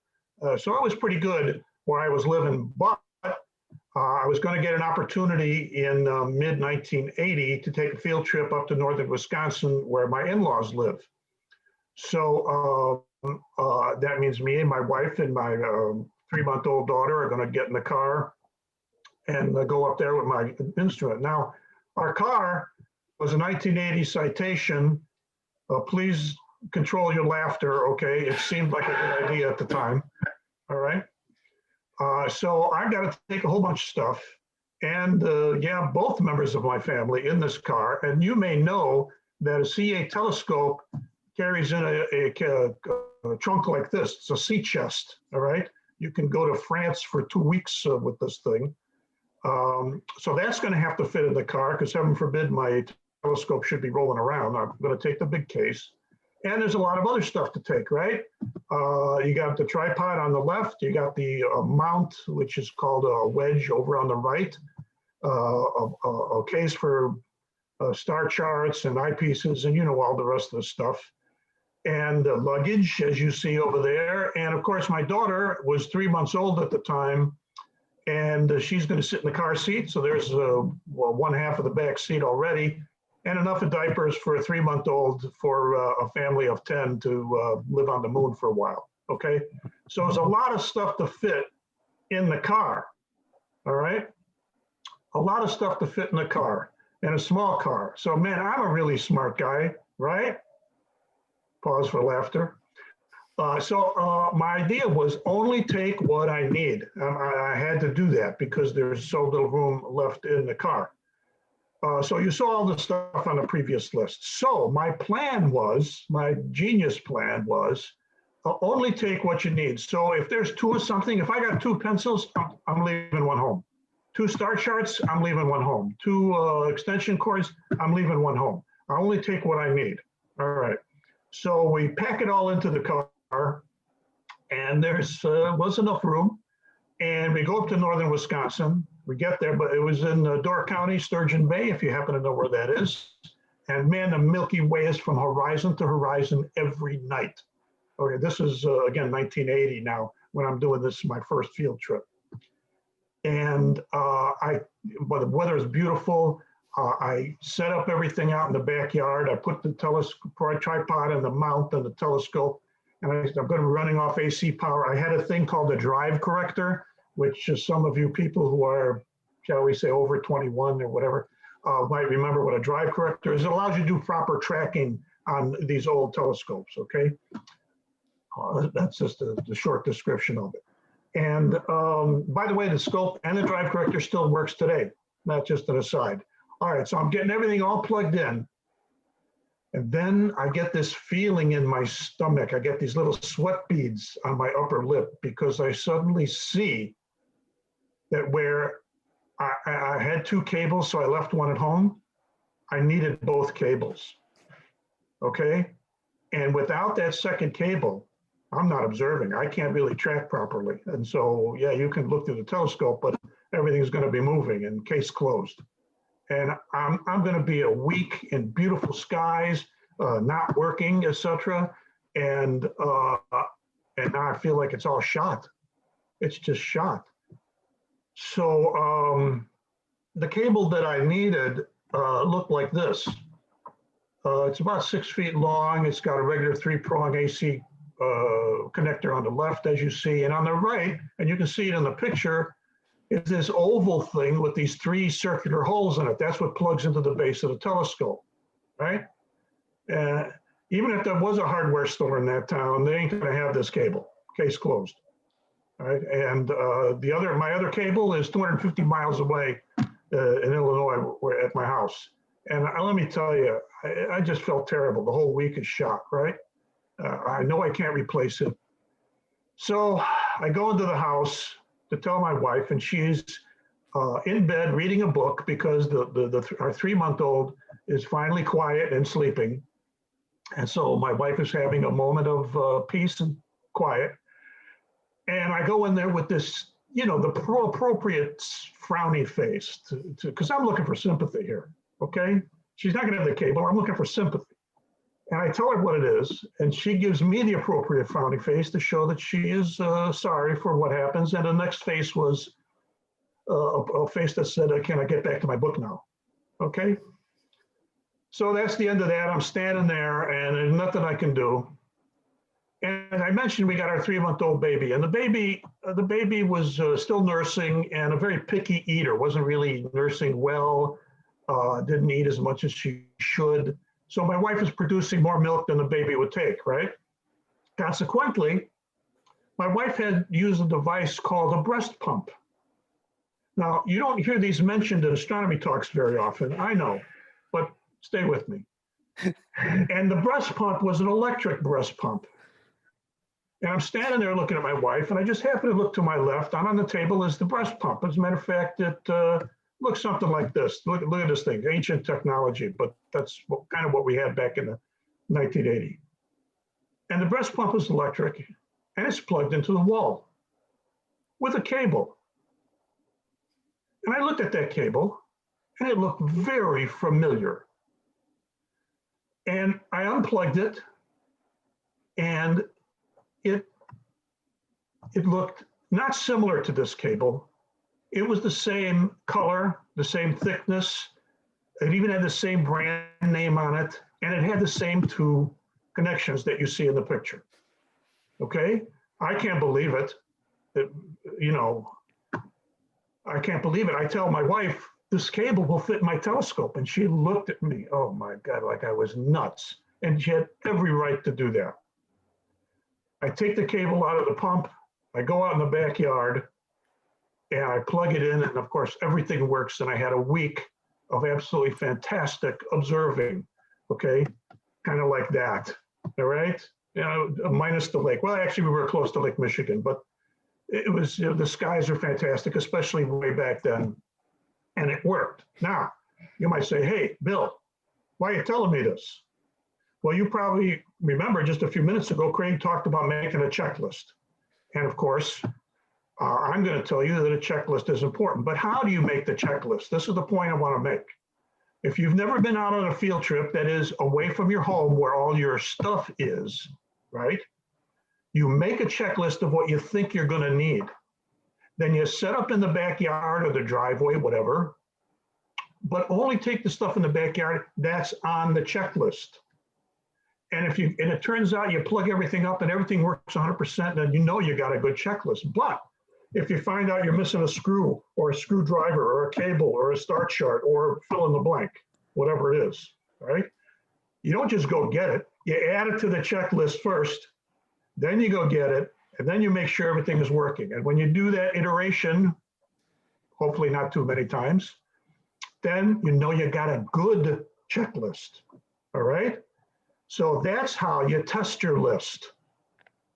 So it was pretty good where I was living, but I was going to get an opportunity in mid-1980 to take a field trip up to northern Wisconsin where my in-laws live. So that means me and my wife and my 3-month-old daughter are going to get in the car and go up there with my instrument. Now, our car was a 1980 Citation. Please control your laughter, okay? It seemed like a good idea at the time, all right? So I got to take a whole bunch of stuff, and yeah, both members of my family in this car. And you may know that a CA telescope carries in a trunk like this. It's a sea chest, all right? You can go to France for 2 weeks with this thing. So that's going to have to fit in the car, because heaven forbid my telescope should be rolling around. I'm going to take the big case. And there's a lot of other stuff to take, right? You got the tripod on the left. You got the mount, which is called a wedge, over on the right. A case for star charts and eyepieces, and you know, all the rest of the stuff. And luggage, as you see over there. And of course, my daughter was 3 months old at the time, and she's going to sit in the car seat. So there's well, 1/2 of the back seat already. And enough of diapers for a 3-month-old for a family of 10 to live on the moon for a while, okay? So there's a lot of stuff to fit in the car, all right? A lot of stuff to fit in the car, and a small car. So man, I'm a really smart guy, right? Pause for laughter. So my idea was only take what I need. I had to do that because there's so little room left in the car. So you saw all the stuff on the previous list. So my plan was, my genius plan was, only take what you need. So if there's 2 of something, if I got 2 pencils, I'm leaving 1 home. 2 star charts, I'm leaving 1 home. 2 extension cords, I'm leaving 1 home. I only take what I need. All right. So we pack it all into the car, and there's was enough room. And we go up to northern Wisconsin. We get there, but it was in Door County, Sturgeon Bay, if you happen to know where that is. And man, the Milky Way is from horizon to horizon every night. Okay, this is, again, 1980 now, when I'm doing this, my first field trip. And well, the weather is beautiful. I set up everything out in the backyard. I put the tripod and the mount and the telescope, and I'm going to be running off AC power. I had a thing called the drive corrector, which is some of you people who are, shall we say, over 21 or whatever, might remember what a drive corrector is. It allows you to do proper tracking on these old telescopes, okay? That's just the short description of it. And by the way, the scope and the drive corrector still works today, not just an aside. All right, so I'm getting everything all plugged in. And then I get this feeling in my stomach. I get these little sweat beads on my upper lip because I suddenly see that where I had two cables, so I left one at home, I needed both cables. Okay? And without that second cable, I'm not observing. I can't really track properly. And so, yeah, you can look through the telescope, but everything's going to be moving and case closed. And I'm going to be a week in beautiful skies, not working, etc. And now I feel like it's all shot. It's just shot. So the cable that I needed looked like this. It's about 6 feet long. It's got a regular 3-prong AC connector on the left, as you see, and on the right, and you can see it in the picture, is this oval thing with these 3 circular holes in it. That's what plugs into the base of the telescope, right? Even if there was a hardware store in that town, they ain't gonna have this cable. Case closed. All right, and my other cable is 250 miles away in Illinois, at my house. And let me tell you, I just felt terrible. The whole week is shot, right? I know I can't replace it. So I go into the house to tell my wife, and she's in bed reading a book because our 3-month-old is finally quiet and sleeping. And so my wife is having a moment of peace and quiet. And I go in there with this, the appropriate frowny face, because I'm looking for sympathy here, okay? She's not gonna have the cable, I'm looking for sympathy. And I tell her what it is, and she gives me the appropriate frowny face to show that she is sorry for what happens. And the next face was a face that said, can I get back to my book now? Okay? So that's the end of that. I'm standing there, and there's nothing I can do. And I mentioned we got our 3-month-old baby, and the baby was still nursing and a very picky eater, wasn't really nursing well, didn't eat as much as she should. So my wife is producing more milk than the baby would take, right? Consequently, my wife had used a device called a breast pump. Now, you don't hear these mentioned in astronomy talks very often, I know, but stay with me. And the breast pump was an electric breast pump. And I'm standing there looking at my wife, and I just happen to look to my left. On the table is the breast pump. As a matter of fact, it looks something like this. Look at this thing, ancient technology, but that's kind of what we had back in the 1980. And the breast pump is electric, and it's plugged into the wall with a cable. And I looked at that cable, and it looked very familiar. And I unplugged it, and it looked not similar to this cable. It was the same color, the same thickness. It even had the same brand name on it, and it had the same 2 connections that you see in the picture. Okay? I can't believe it. I can't believe it. I tell my wife, this cable will fit my telescope. And she looked at me, oh my God, like I was nuts. And she had every right to do that. I take the cable out of the pump, I go out in the backyard, and I plug it in, and of course, everything works, and I had a week of absolutely fantastic observing, okay? Kind of like that, all right? Minus the lake. Well, actually, we were close to Lake Michigan, but it was, the skies are fantastic, especially way back then, and it worked. Now, you might say, hey, Bill, why are you telling me this? Well, you probably remember just a few minutes ago, Craig talked about making a checklist. And of course, I'm going to tell you that a checklist is important. But how do you make the checklist? This is the point I want to make. If you've never been out on a field trip that is away from your home where all your stuff is, right? You make a checklist of what you think you're going to need. Then you set up in the backyard or the driveway, whatever, but only take the stuff in the backyard that's on the checklist. And it turns out you plug everything up and everything works 100%, then you know you got a good checklist. But if you find out you're missing a screw or a screwdriver or a cable or a start chart or fill in the blank, whatever it is, right? You don't just go get it. You add it to the checklist first, then you go get it, and then you make sure everything is working. And when you do that iteration, hopefully not too many times, then you know you got a good checklist, all right? So that's how you test your list.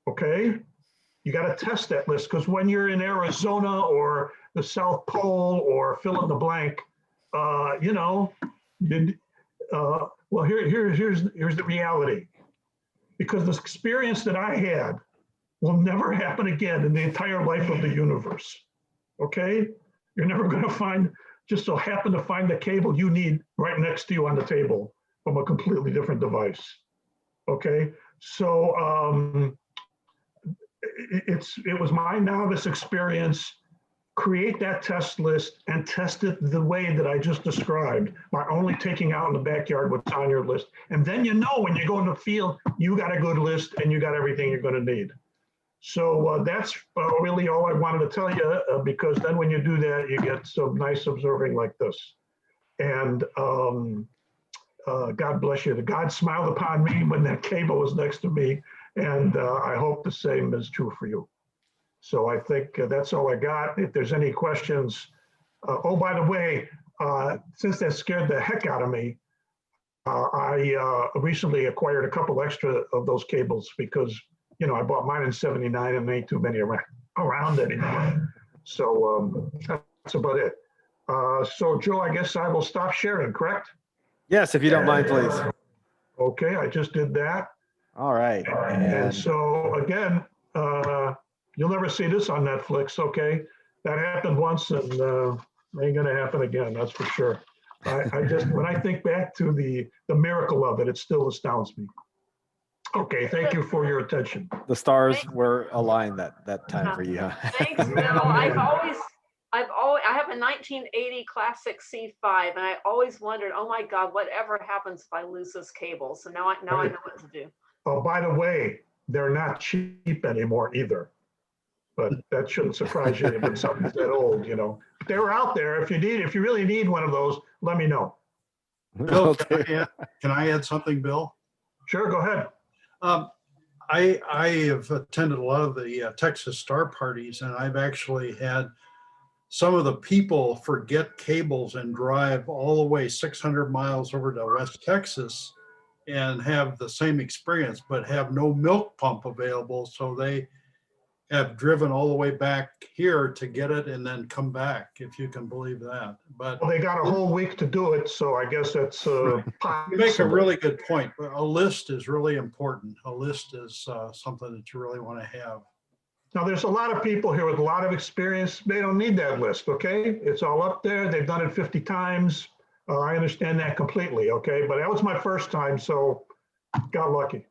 Okay? You got to test that list because when you're in Arizona or the South Pole or fill in the blank, you know, well, here's the reality. Because the experience that I had will never happen again in the entire life of the universe. Okay? You're never going to find, just so happen to find the cable you need right next to you on the table from a completely different device. Okay? So it was my novice experience. Create that test list and test it the way that I just described by only taking out in the backyard what's on your list. And then you know when you go in the field, you got a good list and you got everything you're going to need. So that's really all I wanted to tell you, because then when you do that, you get some nice observing like this. And God bless you. God smiled upon me when that cable was next to me. And I hope the same is true for you. So I think that's all I got. If there's any questions, oh, by the way, since that scared the heck out of me, I recently acquired a couple extra of those cables because, you know, I bought mine in '79 and there ain't too many around anymore. So that's about it. So Joe, I guess I will stop sharing, correct? Yes, if you don't mind, please. Okay, I just did that. All right. And so again, you'll never see this on Netflix, okay? That happened once and ain't gonna happen again, that's for sure. I just, when I think back to the miracle of it, it still astounds me. Okay, thank you for your attention. The stars were aligned that time for you, huh? Thanks, Bill. I have a 1980 classic C5, and I always wondered, oh my God, whatever happens if I lose this cable? So now I know what to do. Oh, by the way, they're not cheap anymore either. But that shouldn't surprise you when something's that old, you know. They were out there. If you really need one of those, let me know. Bill, can I add something, Bill? Sure, go ahead. I have attended a lot of the Texas Star parties, and I've actually had some of the people forget cables and drive all the way 600 miles over to West Texas and have the same experience, but have no milk pump available. So they have driven all the way back here to get it and then come back, if you can believe that. But well, they got a whole week to do it, so I guess that's you make a really good point. But a list is really important. A list is something that you really want to have. Now, there's a lot of people here with a lot of experience. They don't need that list, okay? It's all up there. They've done it 50 times. I understand that completely, okay? But that was my first time, so got lucky.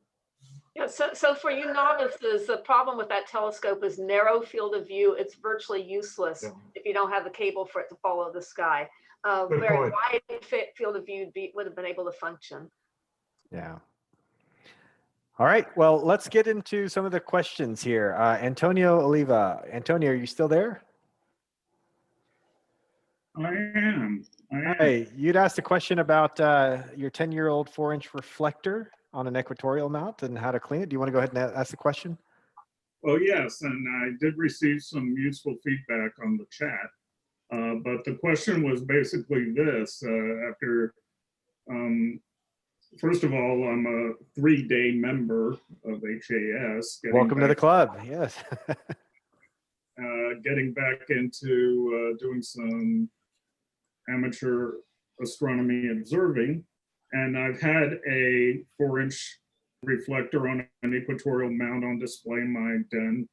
Yeah, so for you novices, the problem with that telescope is narrow field of view. It's virtually useless if you don't have the cable for it to follow the sky. Very wide field of view would have been able to function. Yeah. All right, well, let's get into some of the questions here. Antonio Oliva. Antonio, are you still there? I am. Hey, you'd asked a question about your 10-year-old 4-inch reflector on an equatorial mount and how to clean it. Do you want to go ahead and ask the question? Oh, yes, and I did receive some useful feedback on the chat. But the question was basically this. First of all, I'm a 3-day member of HAS. Welcome to the club, yes. Getting back into doing some amateur astronomy observing. And I've had a 4-inch reflector on an equatorial mount on display in my den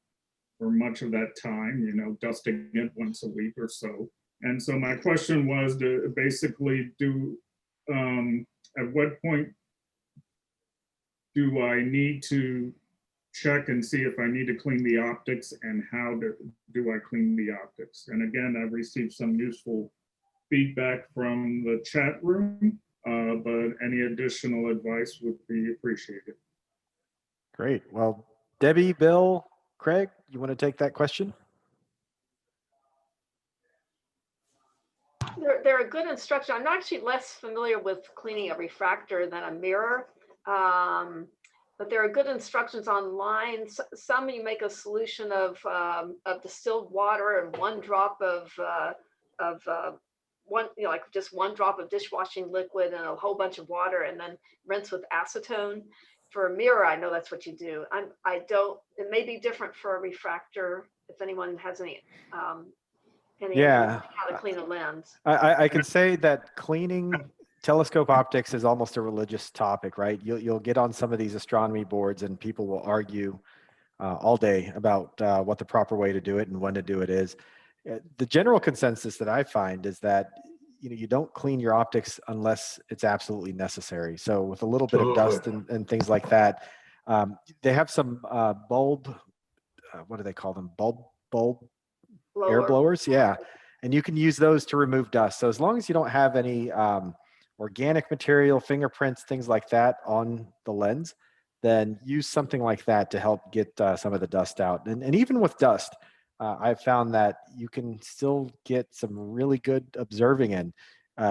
for much of that time, you know, dusting it once a week or so. And so my question was to basically at what point do I need to check and see if I need to clean the optics, and how do I clean the optics? And again, I've received some useful feedback from the chat room, but any additional advice would be appreciated. Great. Well, Debbie, Bill, Craig, you want to take that question? They're a good instruction. I'm actually less familiar with cleaning a refractor than a mirror, but there are good instructions online. Some you make a solution of distilled water and 1 drop of one, like just one drop of dishwashing liquid and a whole bunch of water and then rinse with acetone. For a mirror, I know that's what you do. I don't, it may be different for a refractor, if anyone has any Yeah. how to clean a lens. I can say that cleaning telescope optics is almost a religious topic, right? You'll get on some of these astronomy boards and people will argue all day about what the proper way to do it and when to do it is. The general consensus that I find is that you don't clean your optics unless it's absolutely necessary. So with a little bit of dust and things like that, they have some bulb, what do they call them? Bulb air blowers, yeah. And you can use those to remove dust. So as long as you don't have any organic material, fingerprints, things like that on the lens, then use something like that to help get some of the dust out. And even with dust, I've found that you can still get some really good observing in,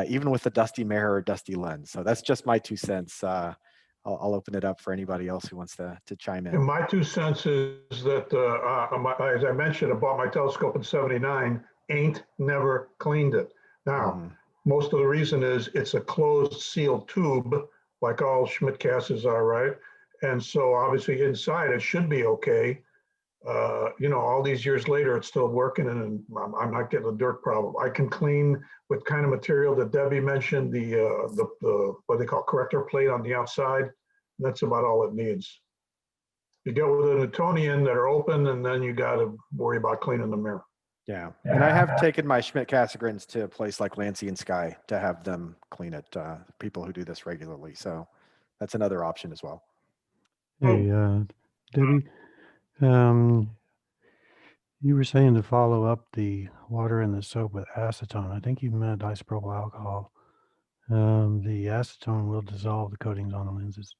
even with a dusty mirror or dusty lens. So that's just my 2 cents. I'll open it up for anybody else who wants to chime in. And my 2 cents is that, as I mentioned, I bought my telescope in '79, ain't never cleaned it. Now, most of the reason is it's a closed sealed tube, like all Schmidt casts are, right? And so obviously inside it should be okay. All these years later, it's still working and I'm not getting a dirt problem. I can clean with kind of material that Debbie mentioned, the what they call corrector plate on the outside. That's about all it needs. You get with a Newtonian that are open and then you got to worry about cleaning the mirror. Yeah. And I have taken my Schmidt Casagrins to a place like Lancy and Sky to have them clean it, people who do this regularly. So that's another option as well. Hey, Debbie, you were saying to follow up the water in the soap with acetone. I think you meant isopropyl alcohol. The acetone will dissolve the coatings on the lenses.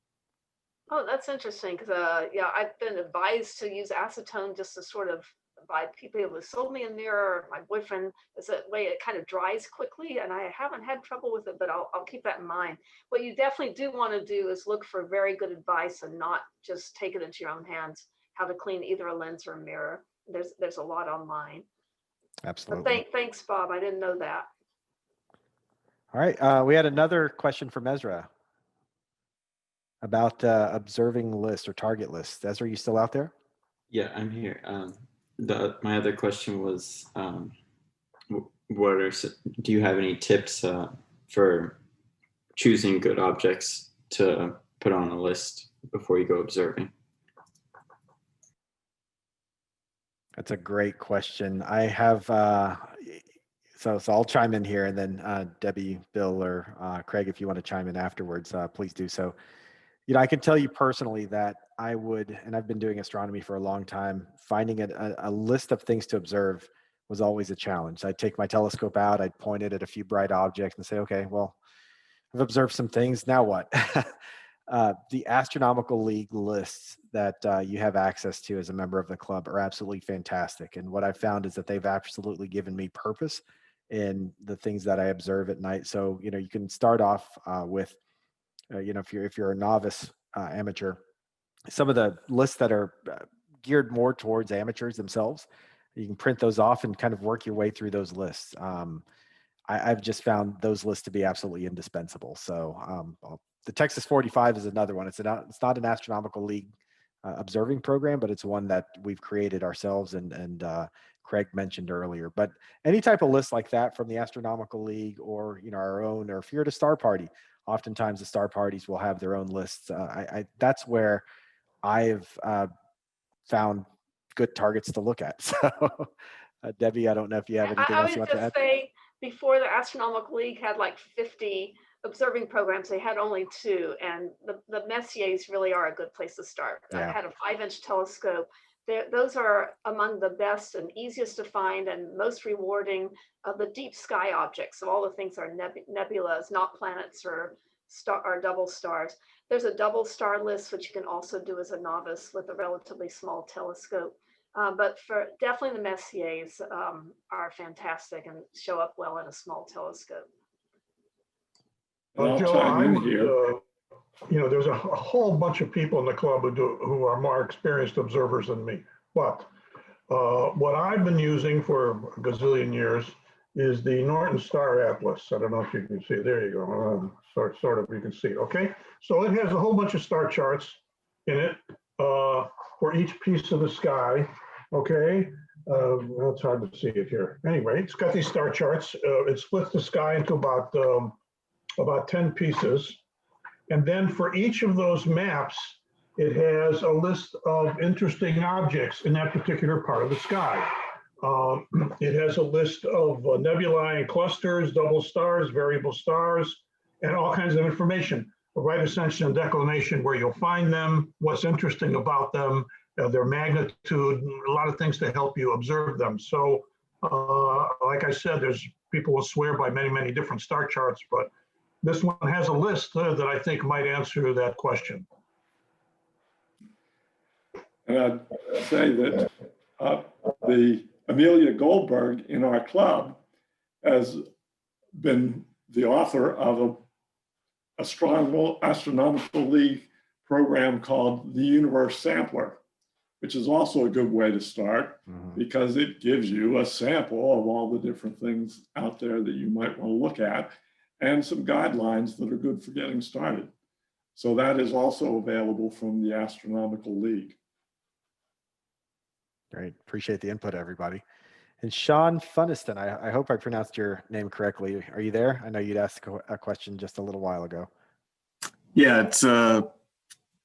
Oh, that's interesting because yeah, I've been advised to use acetone just to sort of by people who sold me a mirror. My boyfriend is a way it kind of dries quickly, and I haven't had trouble with it, but I'll keep that in mind. What you definitely do want to do is look for very good advice and not just take it into your own hands how to clean either a lens or a mirror. There's a lot online. Absolutely. But thanks, Bob. I didn't know that. All right. We had another question from Ezra about observing list or target list. Ezra, are you still out there? Yeah, I'm here. My other question was, do you have any tips for choosing good objects to put on a list before you go observing? That's a great question. I have, so I'll chime in here and then Debbie, Bill, or Craig, if you want to chime in afterwards, please do so. I can tell you personally that I would, and I've been doing astronomy for a long time, finding a list of things to observe was always a challenge. I'd take my telescope out, I'd point it at a few bright objects and say, okay, well, I've observed some things, now what? The Astronomical League lists that you have access to as a member of the club are absolutely fantastic. And what I've found is that they've absolutely given me purpose in the things that I observe at night. So, you can start off with, if you're a novice amateur, some of the lists that are geared more towards amateurs themselves, you can print those off and kind of work your way through those lists. I've just found those lists to be absolutely indispensable. So the Texas 45 is another one. It's not an Astronomical League observing program, but it's one that we've created ourselves and Craig mentioned earlier. But any type of list like that from the Astronomical League or our own, or if you're at a star party, oftentimes the star parties will have their own lists. That's where I've found good targets to look at. So Debbie, I don't know if you have anything else you want to add. I would just say before the Astronomical League had like 50 observing programs, they had only 2, and the Messiers really are a good place to start. Yeah. I had a 5-inch telescope. Those are among the best and easiest to find and most rewarding of the deep sky objects. Of all the things are nebulas, not planets or double stars. There's a double star list, which you can also do as a novice with a relatively small telescope. But for definitely the Messiers are fantastic and show up well in a small telescope. I'll Joe, chime in here. There's a whole bunch of people in the club who are more experienced observers than me. But what I've been using for a gazillion years is the Norton Star Atlas. I don't know if you can see. There you go. Sort of, you can see it. Okay. So it has a whole bunch of star charts in it for each piece of the sky. Okay. Well, it's hard to see it here. Anyway, it's got these star charts. It splits the sky into about 10 pieces. And then for each of those maps, it has a list of interesting objects in that particular part of the sky. It has a list of nebulae and clusters, double stars, variable stars, and all kinds of information. A right ascension and declination, where you'll find them, what's interesting about them, their magnitude, a lot of things to help you observe them. So, like I said, there's people will swear by many, many different star charts, but this one has a list that I think might answer that question. And I'd say that the Amelia Goldberg in our club has been the author of a astronomical league program called the Universe Sampler, which is also a good way to start because it gives you a sample of all the different things out there that you might want to look at and some guidelines that are good for getting started. So that is also available from the Astronomical League. Great. Appreciate the input, everybody. And Sean Funiston, I hope I pronounced your name correctly. Are you there? I know you'd asked a question just a little while ago. Yeah, it's just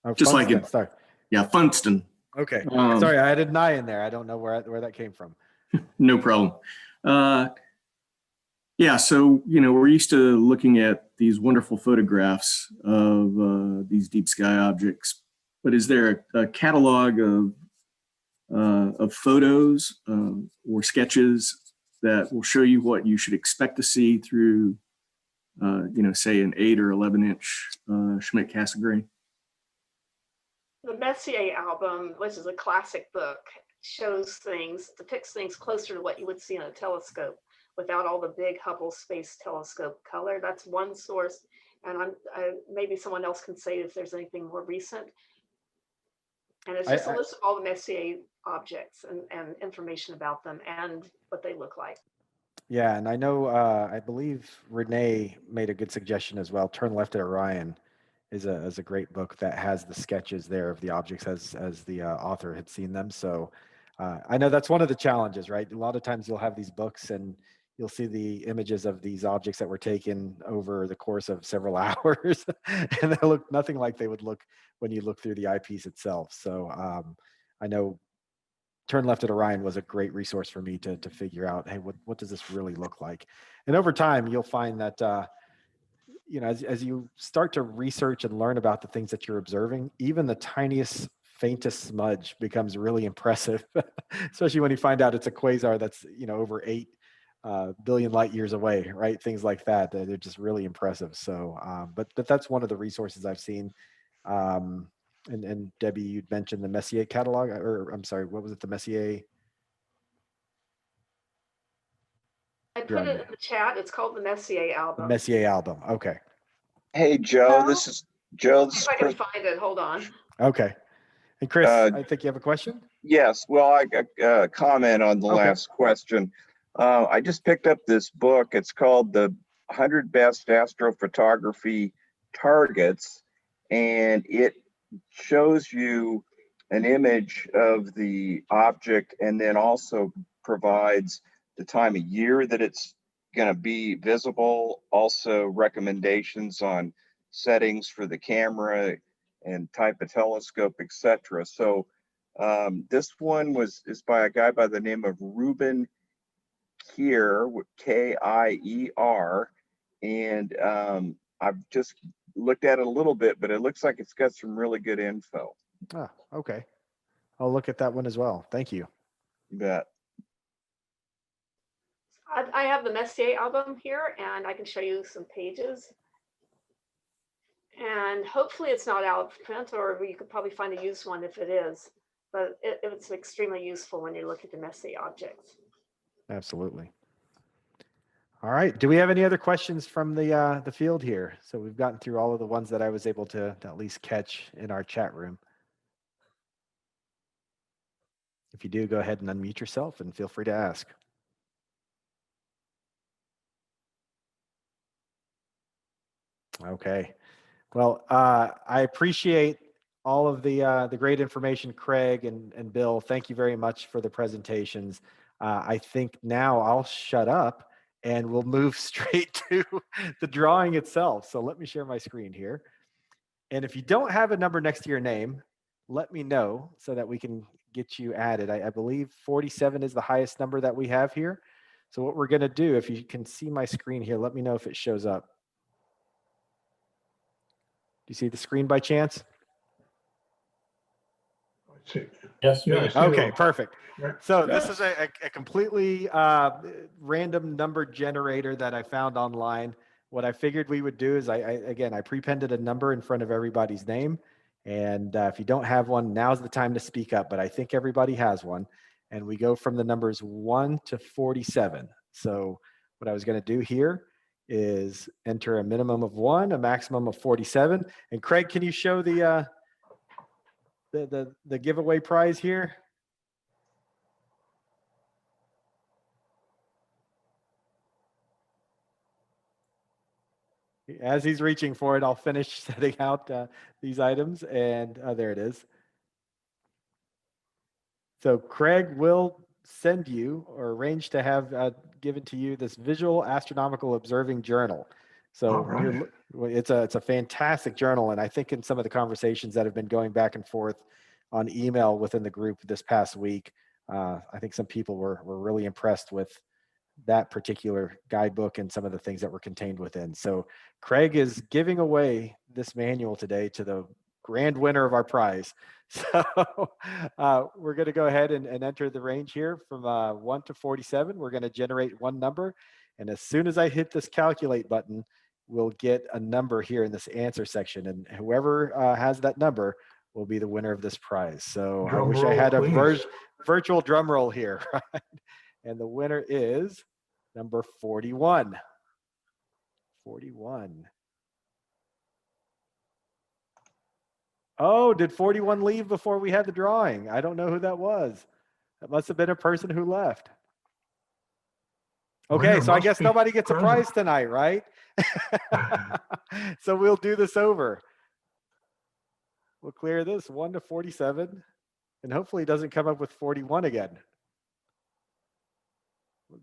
Funston, like it. Sorry. Yeah, Funston. Okay. Sorry, I added an I in there. I don't know where that came from. No problem. Yeah, so, we're used to looking at these wonderful photographs of these deep sky objects, but is there a catalog of photos or sketches that will show you what you should expect to see through, say an 8 or 11-inch Schmidt-Cassegrain? The Messier album, which is a classic book, depicts things closer to what you would see in a telescope without all the big Hubble Space Telescope color. That's one source. And maybe someone else can say if there's anything more recent. And it's just a list of all the Messier objects and information about them and what they look like. Yeah, and I know, I believe Renee made a good suggestion as well. Turn Left at Orion is a great book that has the sketches there of the objects as the author had seen them. So I know that's one of the challenges, right? A lot of times you'll have these books and you'll see the images of these objects that were taken over the course of several hours, and they look nothing like they would look when you look through the eyepiece itself. So I know Turn Left at Orion was a great resource for me to figure out, hey, what does this really look like? And over time, you'll find that, as you start to research and learn about the things that you're observing, even the tiniest, faintest smudge becomes really impressive, especially when you find out it's a quasar that's, over 8 billion light years away, right? Things like that. They're just really impressive. So, but that's one of the resources I've seen. And Debbie, you'd mentioned the Messier catalog, or I'm sorry, what was it? The Messier? I put it in the chat. It's called the Messier album. The Messier album. Okay. Hey, Joe, this is Joe. If I can find it, hold on. Okay. And Chris, I think you have a question? Yes. Well, I got a comment on the last question. I just picked up this book. It's called The 100 Best Astrophotography Targets, and it shows you an image of the object and then also provides the time of year that it's going to be visible, also recommendations on settings for the camera and type of telescope, etc. So this one is by a guy by the name of Ruben Kier, K-I-E-R, and I've just looked at it a little bit, but it looks like it's got some really good info. Ah, okay. I'll look at that one as well. Thank you. You bet. I have the Messier album here, and I can show you some pages. And hopefully it's not out of print, or you could probably find a used one if it is. But it's extremely useful when you look at the Messier objects. Absolutely. All right. Do we have any other questions from the field here? So we've gotten through all of the ones that I was able to at least catch in our chat room. If you do, go ahead and unmute yourself and feel free to ask. Okay. Well, I appreciate all of the great information, Craig and Bill. Thank you very much for the presentations. I think now I'll shut up and we'll move straight to the drawing itself. So let me share my screen here. And if you don't have a number next to your name, let me know so that we can get you added. I believe 47 is the highest number that we have here. So what we're going to do, if you can see my screen here, let me know if it shows up. Do you see the screen by chance? Yes. Yeah, I see Okay, those. perfect. Right. So this is Yes. a completely random number generator that I found online. What I figured we would do is I prepended a number in front of everybody's name. And if you don't have one, now's the time to speak up, but I think everybody has one. And we go from the numbers 1 to 47. So what I was going to do here is enter a minimum of 1, a maximum of 47. And Craig, can you show the giveaway prize here? As he's reaching for it, I'll finish setting out these items, and there it is. So Craig will send you or arrange to have given to you this visual astronomical observing journal. So it's a fantastic journal, and I think in some of the conversations that have been going back and forth on email within the group this past week, I think some people were really impressed with that particular guidebook and some of the things that were contained within. So Craig is giving away this manual today to the grand winner of our prize. So we're going to go ahead and enter the range here from 1 to 47. We're going to generate one number. And as soon as I hit this calculate button, we'll get a number here in this answer section. And whoever has that number will be the winner of this prize. So I wish I had a virtual drum roll here, right? And the winner is number 41. 41. Oh, did 41 leave before we had the drawing? I don't know who that was. That must have been a person who left. Okay, so I guess nobody gets a prize tonight, right? So we'll do this over. We'll clear this 1 to 47, and hopefully it doesn't come up with 41 again.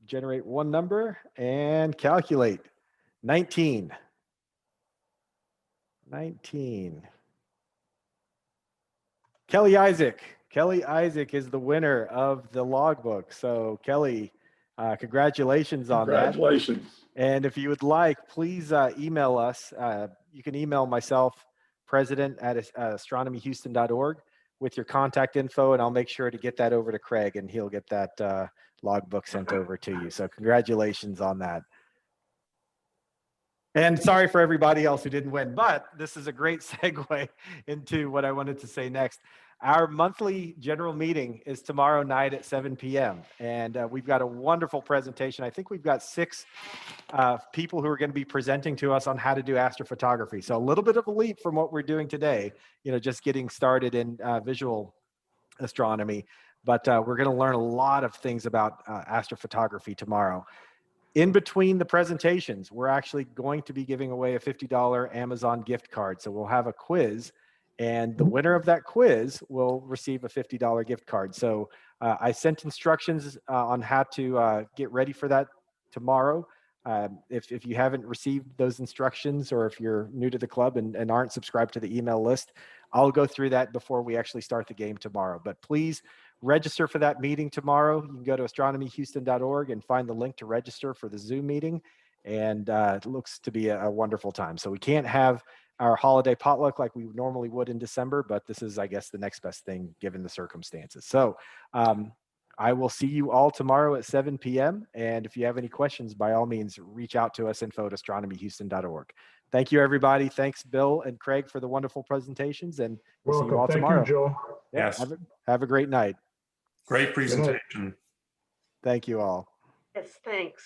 Generate one number and calculate. 19. 19. Kelly Isaac. Kelly Isaac is the winner of the logbook. So Kelly, congratulations on that. Congratulations. And if you would like, please email us. You can email myself, president@astronomyhouston.org with your contact info, and I'll make sure to get that over to Craig, and he'll get that logbook sent over to you. So congratulations on that. And sorry for everybody else who didn't win, but this is a great segue into what I wanted to say next. Our monthly general meeting is tomorrow night at 7 p.m. And we've got a wonderful presentation. I think we've got 6 people who are going to be presenting to us on how to do astrophotography. So a little bit of a leap from what we're doing today, just getting started in visual astronomy. But we're going to learn a lot of things about astrophotography tomorrow. In between the presentations, we're actually going to be giving away a $50 Amazon gift card. So we'll have a quiz, and the winner of that quiz will receive a $50 gift card. So I sent instructions on how to get ready for that tomorrow. If you haven't received those instructions, or if you're new to the club and aren't subscribed to the email list, I'll go through that before we actually start the game tomorrow. But please register for that meeting tomorrow. You can go to astronomyhouston.org and find the link to register for the Zoom meeting. And it looks to be a wonderful time. So we can't have our holiday potluck like we normally would in December, but this is, I guess, the next best thing given the circumstances. So I will see you all tomorrow at 7 p.m. And if you have any questions, by all means, reach out to us, info@astronomyhouston.org. Thank you, everybody. Thanks, Bill and Craig, for the wonderful presentations. And we'll see you all tomorrow. Thank you, Joe. Yeah, Yes. have a great night. Great presentation. Thank you all. Yes, thanks.